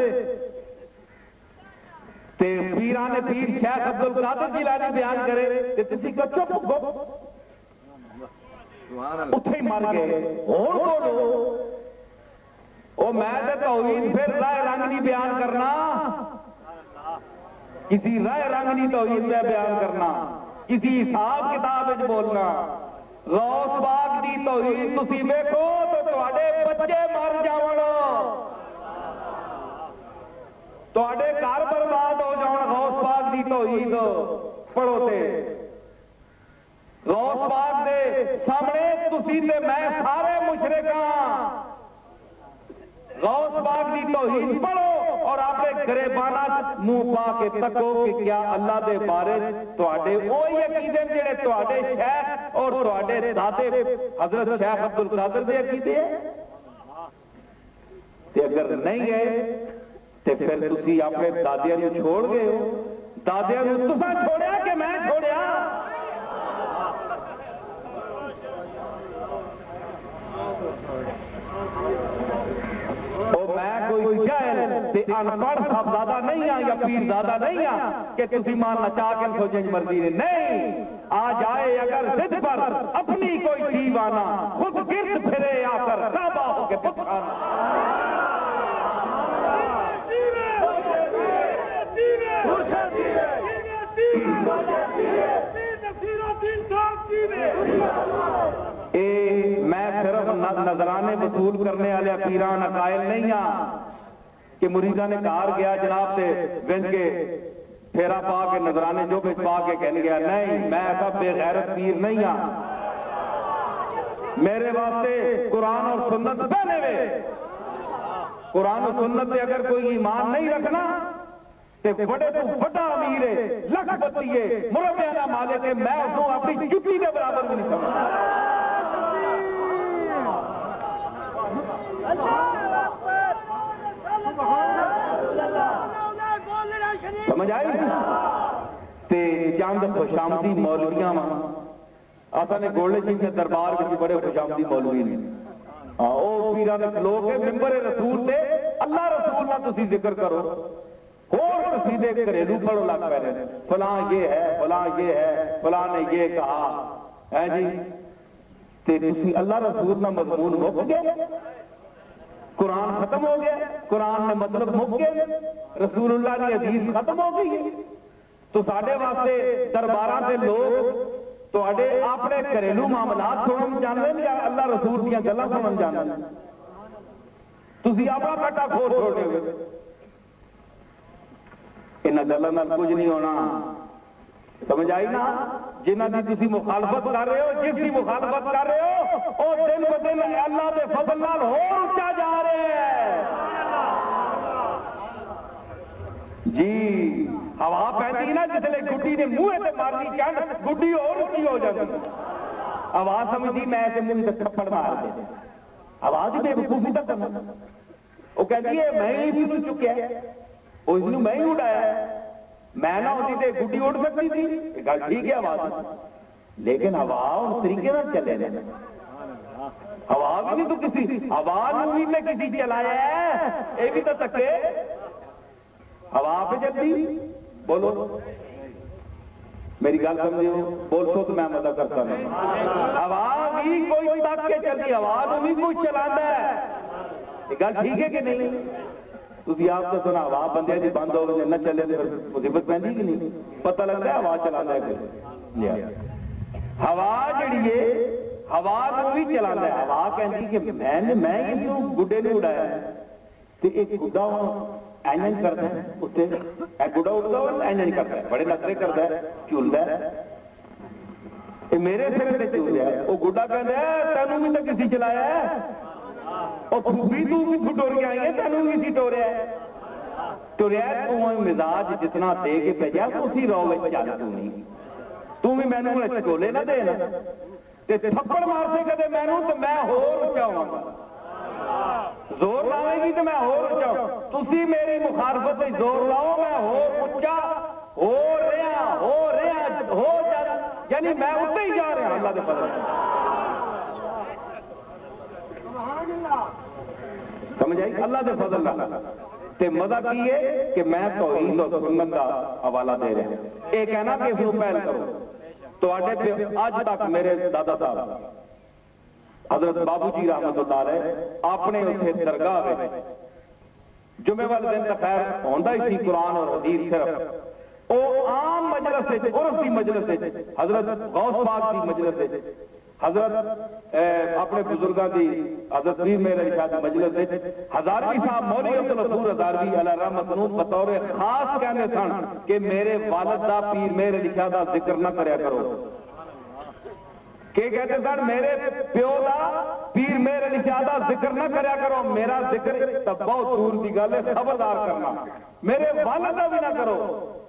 تے پیران پیر شیخ عبد القادر جیلانی بیان کرے تے تسی کچو پھگو اتھے ہی مر گئے. ہون بولو او میں تے توحید پھر رائے رنگ نہیں بیان کرنا, کسی رائے رنگ نہیں توحید میں بیان کرنا, کسی حساب کتاب وچ بولنا. غوث پاک دی توحید تسی ویکھو تو تواڈے بچے مر جاون, تواڈے گھر برباد ہو جاون. غوث پاک دی توحید پڑھو تے غوث پاک دے سامنے تسی تے میں سارے مشرک ہاں. غوث پاک دی توحید پڑھو اور اپنے گریبانہ منہ پا کے تکو کہ کیا اللہ دے بارے تواڈے وہی عقیدے جڑے تواڈے شیخ اور تواڈے دادے حضرت شیخ عبد القادر دے عقیدے ہیں. تے اگر نہیں ہے تے پھر تسی اپنے دادیاں نوں چھوڑ گئے ہو. دادیاں نوں تساں چھوڑیا کہ میں چھوڑیا؟ میں کوئی جاہل تے انپڑھ صاحب زیادہ نہیں ہاں یا پیر زیادہ نہیں ہاں کہ تسی مان نچا کے سوچیں مرضی نے. نہیں, آ جائے اگر ضد پر اپنی کوئی دیوانہ خود گرد پھرے آ کر کعبہ ہو کے پٹھانا. میں صرف نظرانے وصول کرنے والے پیران قائل نہیں ہاں کہ مریداں نے کار گیا جناب تے گنج کے پھیرا پا کے نظرانے جو بچ پا کے کہنے گیا. نہیں, میں ایسا بے غیرت پیر نہیں ہاں. میرے واسطے قرآن اور سنت پہلے وے. قرآن و سنت سے اگر کوئی ایمان نہیں رکھنا تے بڑے تو بڑا امیر ہے, لکھ پتی ہے, مربیانہ مالک ہے, میں اس کو اپنی جُتی کے برابر بھی نہیں سمجھتا. سمجھ آئی؟ تے چند خوشامدی مولویاں اصل نے گولڈے جی کے دربار میں بڑے خوشامدی مولوی نے او پیران دے کھلو کے ممبر رسول دے اللہ رسول نہ تسی ذکر کرو اور قصیدے گھریلو پڑھو لگ پہ رہے فلاں یہ ہے فلاں یہ ہے فلاں نے یہ کہا ہے جی تے تسی اللہ رسول نہ مضمون مک گئے قرآن ختم ہو گیا قرآن نے مطلب مک گئے رسول اللہ کی حدیث ختم ہو گئی تو ساڈے واسطے درباراں دے لوگ تو اپنے گھریلو معاملات سنن جانتے یا اللہ رسول دیا گلاں سنن جانتے تسی اپنا کٹا کھول چھوڑے ہوئے انہاں گلاں نال کچھ نہیں ہونا سمجھ آئی نا جنہاں دی تسی مخالفت کر رہے ہو جس کی مخالفت کر رہے ہو او دن ب دن اللہ دے فضل نال ہور اونچا جا رہے ہیں جی ہوا پہنتی نا جس لئے گھٹی نے منہ سے مارنی چاند گھٹی اور اونچی ہو جاتی آواز سمجھی میں ایسے منہ سے تھپڑ مار دے آواز ہی بے وقوفی تک کرنا وہ کہتی ہے میں ہی بھی چکیا ہے وہ اس نے میں ہی اڑایا ہے میں نہ ہوتی تھے گھٹی اڑ سکتی تھی گل ٹھیک ہے آواز لیکن ہوا اس طریقے نہ چلے رہے ہوا بھی نہیں تو کسی ہوا بھی میں کسی چلایا ہے یہ بھی تو تکے ہوا پہ چلتی بولو میری گل سمجھو بول سو تو میں مدد کرتا ہوں ہوا بھی کوئی تک کے چلتی ہوا بھی کوئی چلاتا ہے یہ گل ٹھیک ہے کہ نہیں تھی آپ تو سنا ہوا بندے جی بند ہو نہ چلے تو مصیبت پہنی کہ نہیں پتہ لگتا ہے ہوا چلانا ہے ہوا جڑی ہے ہوا کو بھی چلانا ہے ہوا کہتی کہ میں ہی گڈے نے اڑایا تو ایک گڈا اینجن کرتا ہے اسے گڈا اڑتا ہو اینجن کرتا ہے بڑے نخرے کرتا ہے چولتا ہے یہ میرے سر سے چول رہا ہے وہ گڈا کہتا ہے تینوں بھی تو کسی چلایا ہے اور بھی تو ٹور کے آئیں گے تینوں بھی کسی ٹوریا ہے ٹوریا ہے تو مزاج جتنا دے کے بھیجا اسی رو میں چل تو نہیں تو بھی میں نے چولے نہ دے نا تھپڑ مار سے کہتے میں نے تو میں ہور اچھا ہوں گا زور لاؤے گی تو میں ہور اچھا ہوں تسی میری مخالفت سے زور لاؤ میں ہور اچھا ہو جا یعنی میں اتنے ہی جا رہا اللہ دے فضل سمجھ آئی اللہ دے فضل تے مزہ کی ہے کہ میں توحید و سنت کا حوالہ دے رہے ہیں ایک کہنا کہ اس کو پہل کرو تو آٹے پہ آج تک میرے دادا صاحب حضرت بابو جی رحمت اللہ علیہ اپنے اتنے درگاہ میں جمعے والے دن تک خیر ہوندہ ہی تھی قرآن اور حدیث صرف او عام مجلس سے عرف کی مجلس سے حضرت غوث پاک کی مجلس سے حضرت اپنے بزرگاں دی حضرت پیر میرے ارشاد مجلس سے ہزاروی صاحب مولوی عبدالغفور ہزاروی علیہ رحمت نور بطور خاص کہنے سن کہ میرے والد دا پیر میرے ارشاد ذکر نہ کریا کرو کہ کہتے سن میرے پیو دا پیر میرے ارشاد ذکر نہ کریا کرو میرا ذکر تب بہت دور دی گل ہے خبردار کرنا میرے والد دا بھی نہ کرو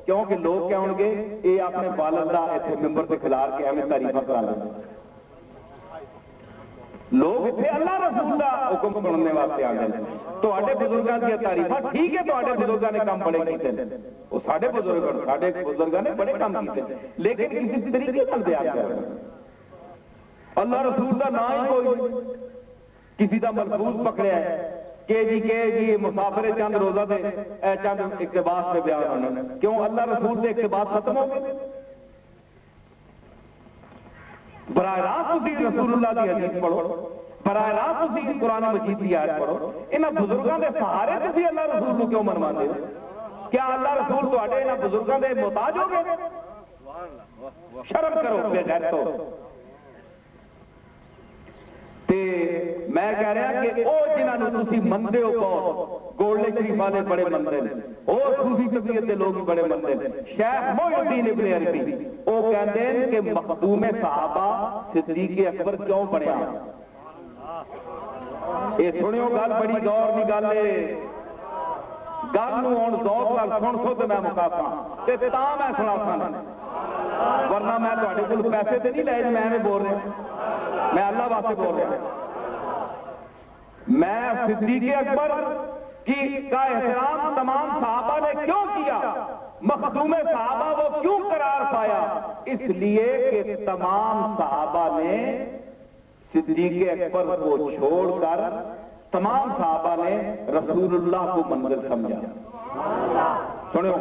کیونکہ لوگ کیا ہوں گے یہ اپنے والد دا ایتھے ممبر سے کھلار کے ہمیں تعریفہ کرا لیں لوگ اتنے اللہ رسول دا حکم سننے واسطے آ گئے تو آٹے بزرگاں دی تعریفہ ٹھیک ہے تو آٹے بزرگاں نے کام بڑے کیتے ہیں وہ ساڑھے بزرگاں نے بڑے کام کیتے ہیں لیکن کسی طریقے سے بیان کر رہے ہیں اللہ رسول دا نہ ہی کوئی کسی دا ملفوظ پکڑیا ہے کہ جی مسافر چند روزہ دے چند اقتباس پہ بیان ہونے کیوں اللہ رسول دے اقتباس ختم ہو گئے براہ راست اسی رسول اللہ کی حدیث پڑھو براہ راست اسی قرآن مجید کی آیت پڑھو انہاں بزرگاں دے سہارے تسی اللہ رسول کو کیوں منواندے ہو کیا اللہ رسول تو اٹھے انہاں بزرگاں دے محتاج ہو گئے شرم کرو بے غیرتو تے میں کہہ رہا کہ او جنہاں نو تسی مندے ہو بہت گولڈے شریف والے بڑے مندے ہیں اور صوفی طبیعت کے لوگ بڑے مندے ہیں شیخ محی الدین ابن عربی وہ کہتے ہیں کہ مخدوم صحابہ صدیق اکبر کیوں بنیا یہ سنیو گل بڑی غور نہیں گل ہے گل نو ہن ذوق نال سن سو تے میں مکافاں تے تاں میں سناواں ورنہ میں تہاڈے کول پیسے تے نہیں لے میں ایویں بول رہا میں اللہ واسطے بول رہا میں صدیق اکبر کا احترام تمام صحابہ نے کیوں کیا؟ مخدوم صحابہ وہ کیوں قرار پایا؟ اس لیے کہ تمام صحابہ نے صدیق اکبر کو چھوڑ کر تمام صحابہ نے رسول اللہ کو منزل سمجھا. سنو،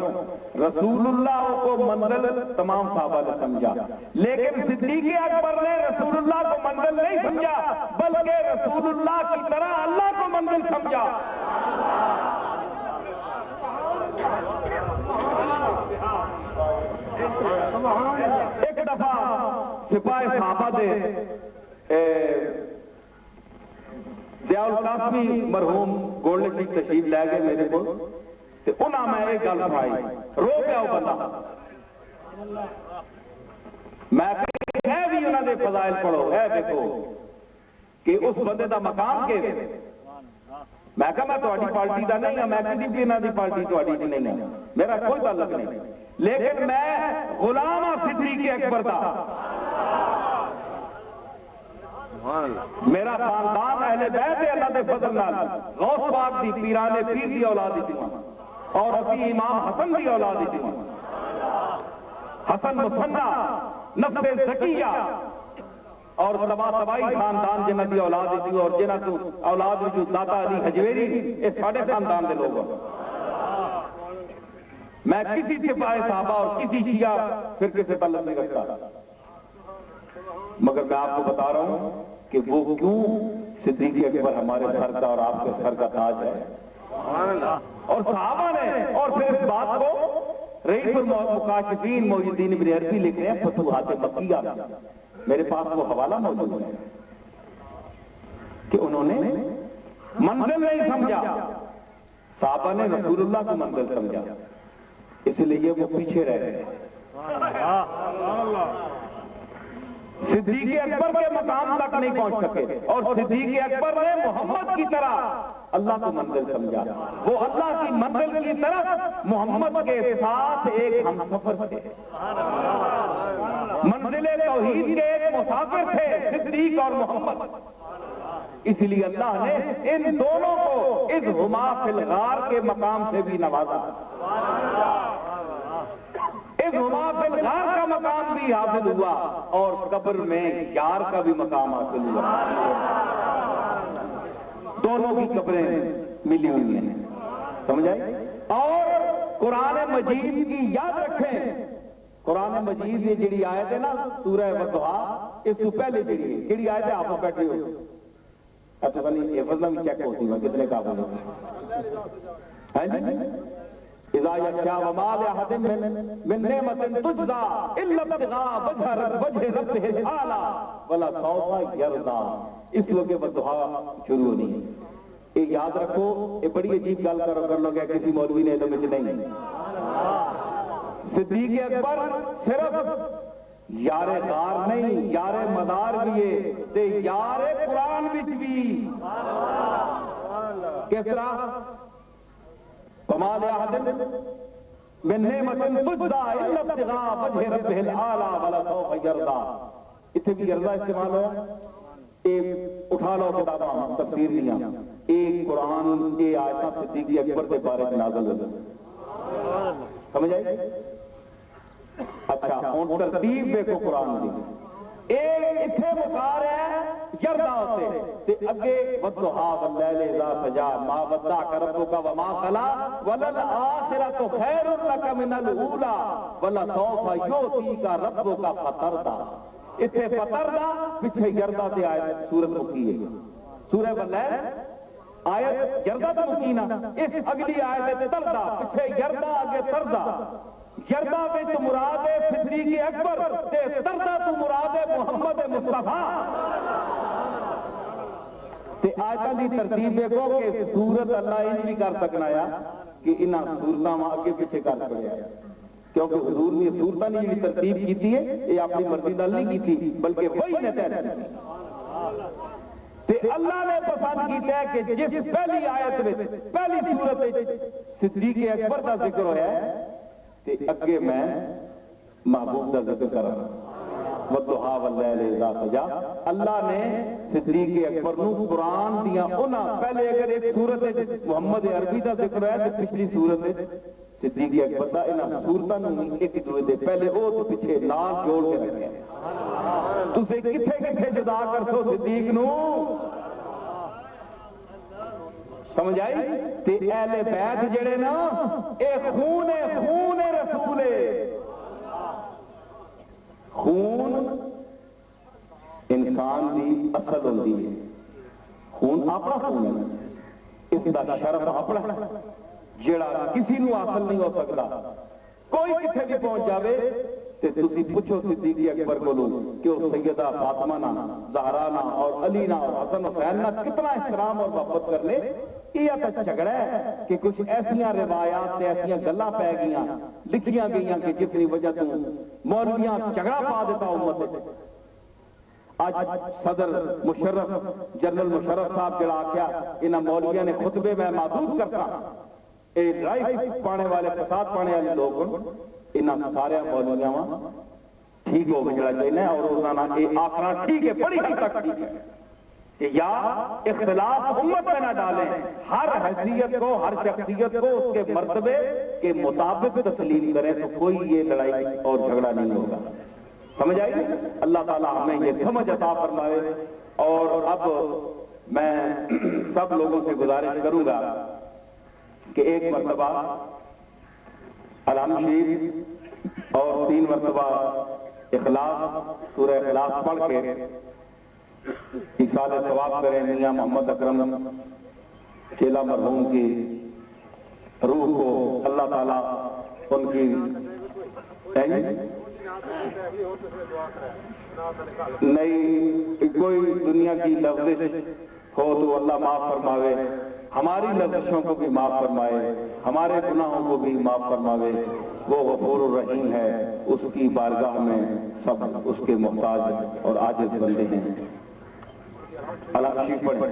رسول اللہ کو منزل تمام صحابہ نے سمجھا، لیکن صدیق اکبر نے رسول اللہ کو منزل نہیں سمجھا، بلکہ رسول اللہ کی طرح اللہ کو منزل سمجھا. ایک دفعہ سپاہی صحابہ دے ضیاء القاسمی مرحوم گولڈ کی تشریف لے گئے میرے کو، تے انہاں میں ایک گل سنائی، رو گیا وہ بندہ. میں کہ ہے بھی انہاں دے فضائل پڑھو، ہے دیکھو کہ اس بندے دا مقام کے. میں کہا میں تہاڈی پارٹی دا نہیں ہاں، میں کسی بھی انہاں دی پارٹی تہاڈی دی نہیں ہے، میرا کوئی تعلق نہیں، لیکن میں غلام ہاں صدیق اکبر دا. میرا خاندان اہل بیت اللہ دے فضل نال غوث پاک دی پیرانے پیر دی اولاد دی اور اسی امام حسن دی اولاد دی حسن مثنی نفس زکیہ اور تبائی خاندان جنہ دی اولاد دی اور جنہ تو اولاد جو داتا علی حجویری یہ ساڑھے خاندان دے لوگ. میں کسی سپاہی صحابہ اور کسی شیعہ فرقے سے تعلق نہیں رکھتا، مگر میں آپ کو بتا رہا ہوں کہ وہ کیوں صدیق اکبر ہمارے سر کا اور آپ کے سر کا تاج ہے. اور صحابہ نے، اور پھر اس بات کو رئیس المکاشفین محی الدین ابن عربی لکھ رہے ہیں فتوحات مکیہ، میرے پاس وہ حوالہ موجود ہے کہ انہوں نے منزل نہیں سمجھا، صحابہ نے رسول اللہ کو منزل سمجھا، اس لیے وہ پیچھے رہ گئے. صدیق اکبر کے مقام تک نہیں پہنچ سکے، اور صدیق اکبر نے محمد کی طرح اللہ کو منزل سمجھا. وہ اللہ کی منزل کی طرف محمد کے ساتھ ایک ہم سفر تھے، منزل توحید کے ایک مسافر تھے صدیق اور محمد. اس لیے اللہ نے ان دونوں کو اذ ہما فی الغار کے مقام سے بھی نوازا، اذ ہما فی الغار کا مقام بھی حاصل ہوا، اور قبر میں یار کا بھی مقام حاصل ہوا. دونوں کی قبریں ملی ہوئی ہیں، سمجھائے. اور قرآن مجید کی یاد رکھیں، قرآن مجید یہ جڑی آیت ہے نا سورہ والضحیٰ، اس سے پہلے جڑی آیت ہے آپ کو بیٹھے ہو تو کنی حفظ میں چیک ہوتی ہے کتنے قابل ہے جی. اذا یشاء وما لأحد من نعمة تجزى الا ابتغاء وجه ربه الاعلى ولسوف يرضى. اس لوگ والضحیٰ شروع ہونی ہے. یہ یاد رکھو، یہ بڑی عجیب گل کر لو گے کسی مولوی نے علم میں نہیں. صدیق اکبر صرف یار غار نہیں، یار مدار بھی ہے تے یار قرآن بھی. کس طرح؟ وما لأحد من نعمة تجزى الا ابتغاء وجه ربه الاعلى ولسوف يرضى. اتنے بھی یرضا استعمال ہوا. ایک اٹھا لو کتاباں تفسیر دیا، ایک قرآن یہ آیات صدیق اکبر کے بارے میں نازل ہوئی، سمجھ آئی؟ اچھا ہوں ترتیب دیکھو قرآن دی. ایک اتنے مقار ہے یردا سے تے اگے والضحیٰ واللیل اذا سجا ما ودعک ربک وما قلی وللآخرۃ خیر لک من الاولی ولسوف یؤتیک ربک فترضی. اتنے فترضی پیچھے یردا سے آیت سورت رکی ہے. سورہ واللیل آیت یردا تو مکینہ، اس اگلی آیت ترضی، پیچھے یردا آگے ترضی. یردا وچ مراد ہے صدیق اکبر تے ترضی تو مراد ہے محمد مصطفیٰ. تے آیتاں دی ترتیب دیکھو کہ سورت اللہ انج بھی کر سکنا ہے کہ انہاں سورتاں اگے پیچھے کر چھڑیا، کیونکہ حضور نے سورتاں دی جڑی ترتیب کیتی ہے یہ اپنی مرضی نال نہیں کیتی، بلکہ وہی نے طے کیتی. تے اللہ نے پسند کیتا ہے کہ جس پہلی آیت وچ پہلی سورت وچ صدیق اکبر دا ذکر ہویا ہے تے اگے میں محبوب دا ذکر کراں. والضحى واللیل اذا سجا. اللہ نے صدیق اکبر نو قرآن دیا انہاں پہلے اگر ایک سورت محمد عربی دا ذکر ہے تو پچھلی سورت صدیق اکبر دا انہاں سورتاں نو ایک دوے دے پہلے او تو پیچھے نال جوڑ کے رکھے. تسے کتھے کتھے جدا کرسو صدیق نو سمجھ آئی؟ تے اہل بیت جڑے نا اے خون رسول خون انسان دی اصل ہوندی ہے. خون اپنا خون ہے اس دا شرف اپنا جڑا کسی نو حاصل نہیں ہو سکتا. کوئی کتھے بھی پہنچ جاوے تے تسی پوچھو صدیق اکبر کولوں کہ وہ سیدہ فاطمہ نا زہرا نا اور علی نا اور حسن حسین نا کتنا احترام اور محبت کر لے. یہ تو جھگڑا ہے کہ کچھ ایسیاں روایات تے ایسیاں گلاں پہ گئیاں لکھیاں گئیاں کہ جس کی وجہ تو مولویاں جھگڑا پا دیتا امت. آج صدر مشرف جنرل مشرف صاحب جڑا آکھیا انہاں مولویاں نے خطبے میں محدود کرتا اے رائٹ پانے والے فساد پانے والے لوگ انہاں سارے مولویاں ٹھیک ہو گیا چاہیے اور انہاں نے آخرا ٹھیک ہے بڑی حد تک ٹھیک ہے کہ یا اختلاف امت میں نہ ڈالیں, ہر حیثیت کو ہر شخصیت کو اس کے مرتبے کے مطابق تسلیم کریں تو کوئی یہ لڑائی اور جھگڑا نہیں ہوگا. سمجھ آئی؟ اللہ تعالیٰ ہمیں یہ سمجھ عطا فرمائے. اور اب میں سب لوگوں سے گزارش کروں گا کہ ایک مرتبہ الحمد شریف اور 3 مرتبہ اخلاص سورہ اخلاص پڑھ کے ایصال ثواب کریں. میاں محمد اکرم چیلا مرحوم کی روح کو اللہ تعالیٰ ان کی نہیں کوئی دنیا کی لفظ ہو تو اللہ معاف فرماوے, ہماری لفظوں کو بھی معاف فرمائے, ہمارے گناہوں کو بھی معاف فرماوے. وہ غفور الرحیم ہے, اس کی بارگاہ میں سب اس کے محتاج اور عاجز بندے ہیں. اللہ شریف پڑھیں.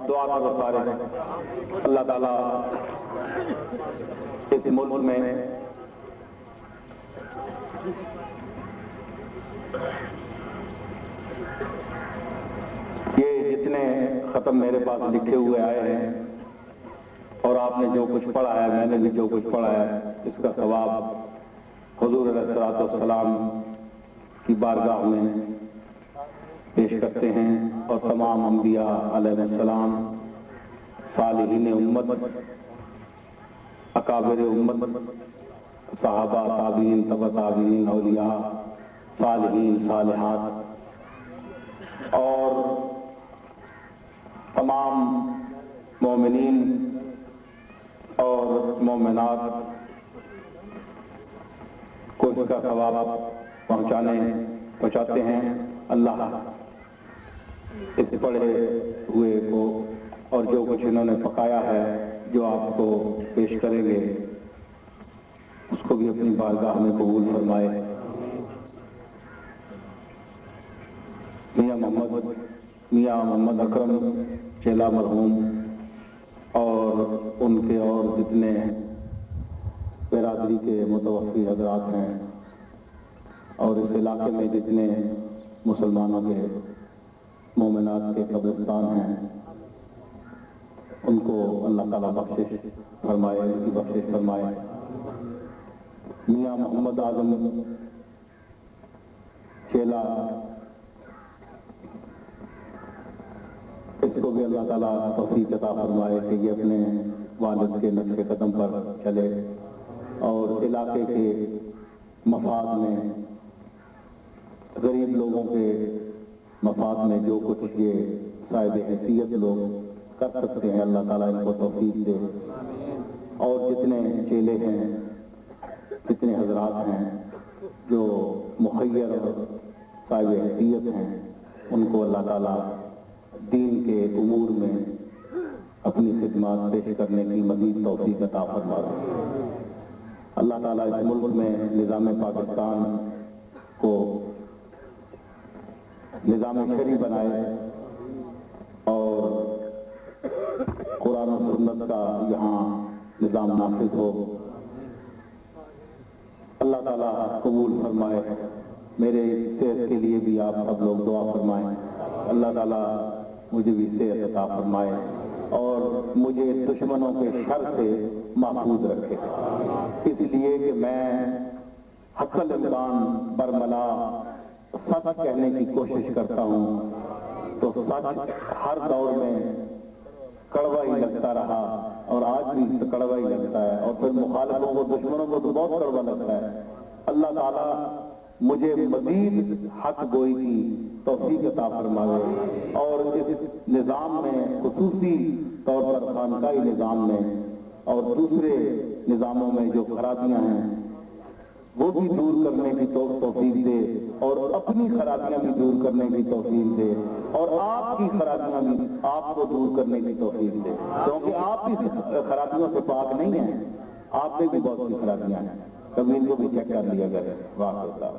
دعا کرو سارے اللہ تعالیٰ اس ملک میں یہ جتنے ختم میرے پاس لکھے ہوئے آئے ہیں اور آپ نے جو کچھ پڑھا ہے میں نے بھی جو کچھ پڑھا ہے اس کا ثواب حضور علیہ السلام کی بارگاہ میں پیش کرتے ہیں اور تمام انبیاء علیہ السلام صالحین امت اکابر امت صحابہ تابعین تبع تابعین اولیاء صالحین صالحات اور تمام مومنین اور مومنات کو اس کا ثواب پہنچاتے ہیں. اللہ اس پڑھے ہوئے کو اور جو کچھ انہوں نے پکایا ہے جو آپ کو پیش کریں گے اس کو بھی اپنی بارگاہ میں قبول فرمائے. میاں محمد اکرم چیلا مرحوم اور ان کے اور جتنے برادری کے متوفی حضرات ہیں اور اس علاقے میں جتنے مسلمانوں کے مومنات کے قبرستان ہیں ان کو اللہ تعالیٰ بخشش فرمائے, ان کی بخشش فرمائے. میاں محمد اعظم چیلا اس کو بھی اللہ تعالیٰ توفیق عطا فرمائے کہ یہ اپنے والد کے نقش قدم پر چلے اور علاقے کے مفاد میں غریب لوگوں کے مفاد میں جو کچھ یہ صاحب حیثیت لوگ کر سکتے ہیں اللہ تعالیٰ ان کو توفیق دے. اور جتنے چیلے ہیں جتنے حضرات ہیں جو مخیر اور صاحب حیثیت ہیں ان کو اللہ تعالیٰ دین کے امور میں اپنی خدمات پیش کرنے کی مزید توفیق عطا فرمائے. اللہ تعالیٰ اس ملک میں نظام پاکستان کو نظام شرعی بنائے اور قرآن و سنت کا یہاں نظام نافذ ہو۔ اللہ تعالیٰ قبول فرمائے۔ میرے صحت کے لیے بھی آپ سب لوگ دعا فرمائیں، اللہ تعالیٰ مجھے بھی صحت عطا فرمائے اور مجھے دشمنوں کے شر سے محفوظ رکھے، اس لیے کہ میں حق الامکان برملا سچ کہنے کی کوشش کرتا ہوں، تو سچ ہر دور میں کڑوا ہی لگتا رہا اور آج بھی کڑوا ہی لگتا ہے، اور پھر مخالفوں کو دشمنوں کو تو بہت کڑوا لگتا ہے۔ اللہ تعالیٰ مجھے مزید حق گوئی کی توفیق عطا فرمائے اور اس نظام میں خصوصی طور پر خانقاہی نظام میں اور دوسرے نظاموں میں جو خرابیاں ہیں وہ بھی دور کرنے کی توفیق دے اور اپنی خرابیاں بھی دور کرنے کی توفیق دے اور آپ کی خرابیاں بھی آپ کو دور کرنے کی توفیق دے، کیونکہ آپ بھی خرابیوں سے پاک نہیں ہیں، آپ میں بھی بہت سی خرابیاں ہیں، کبھی ان کو بھی چیک کر لیا کرے۔ واقعہ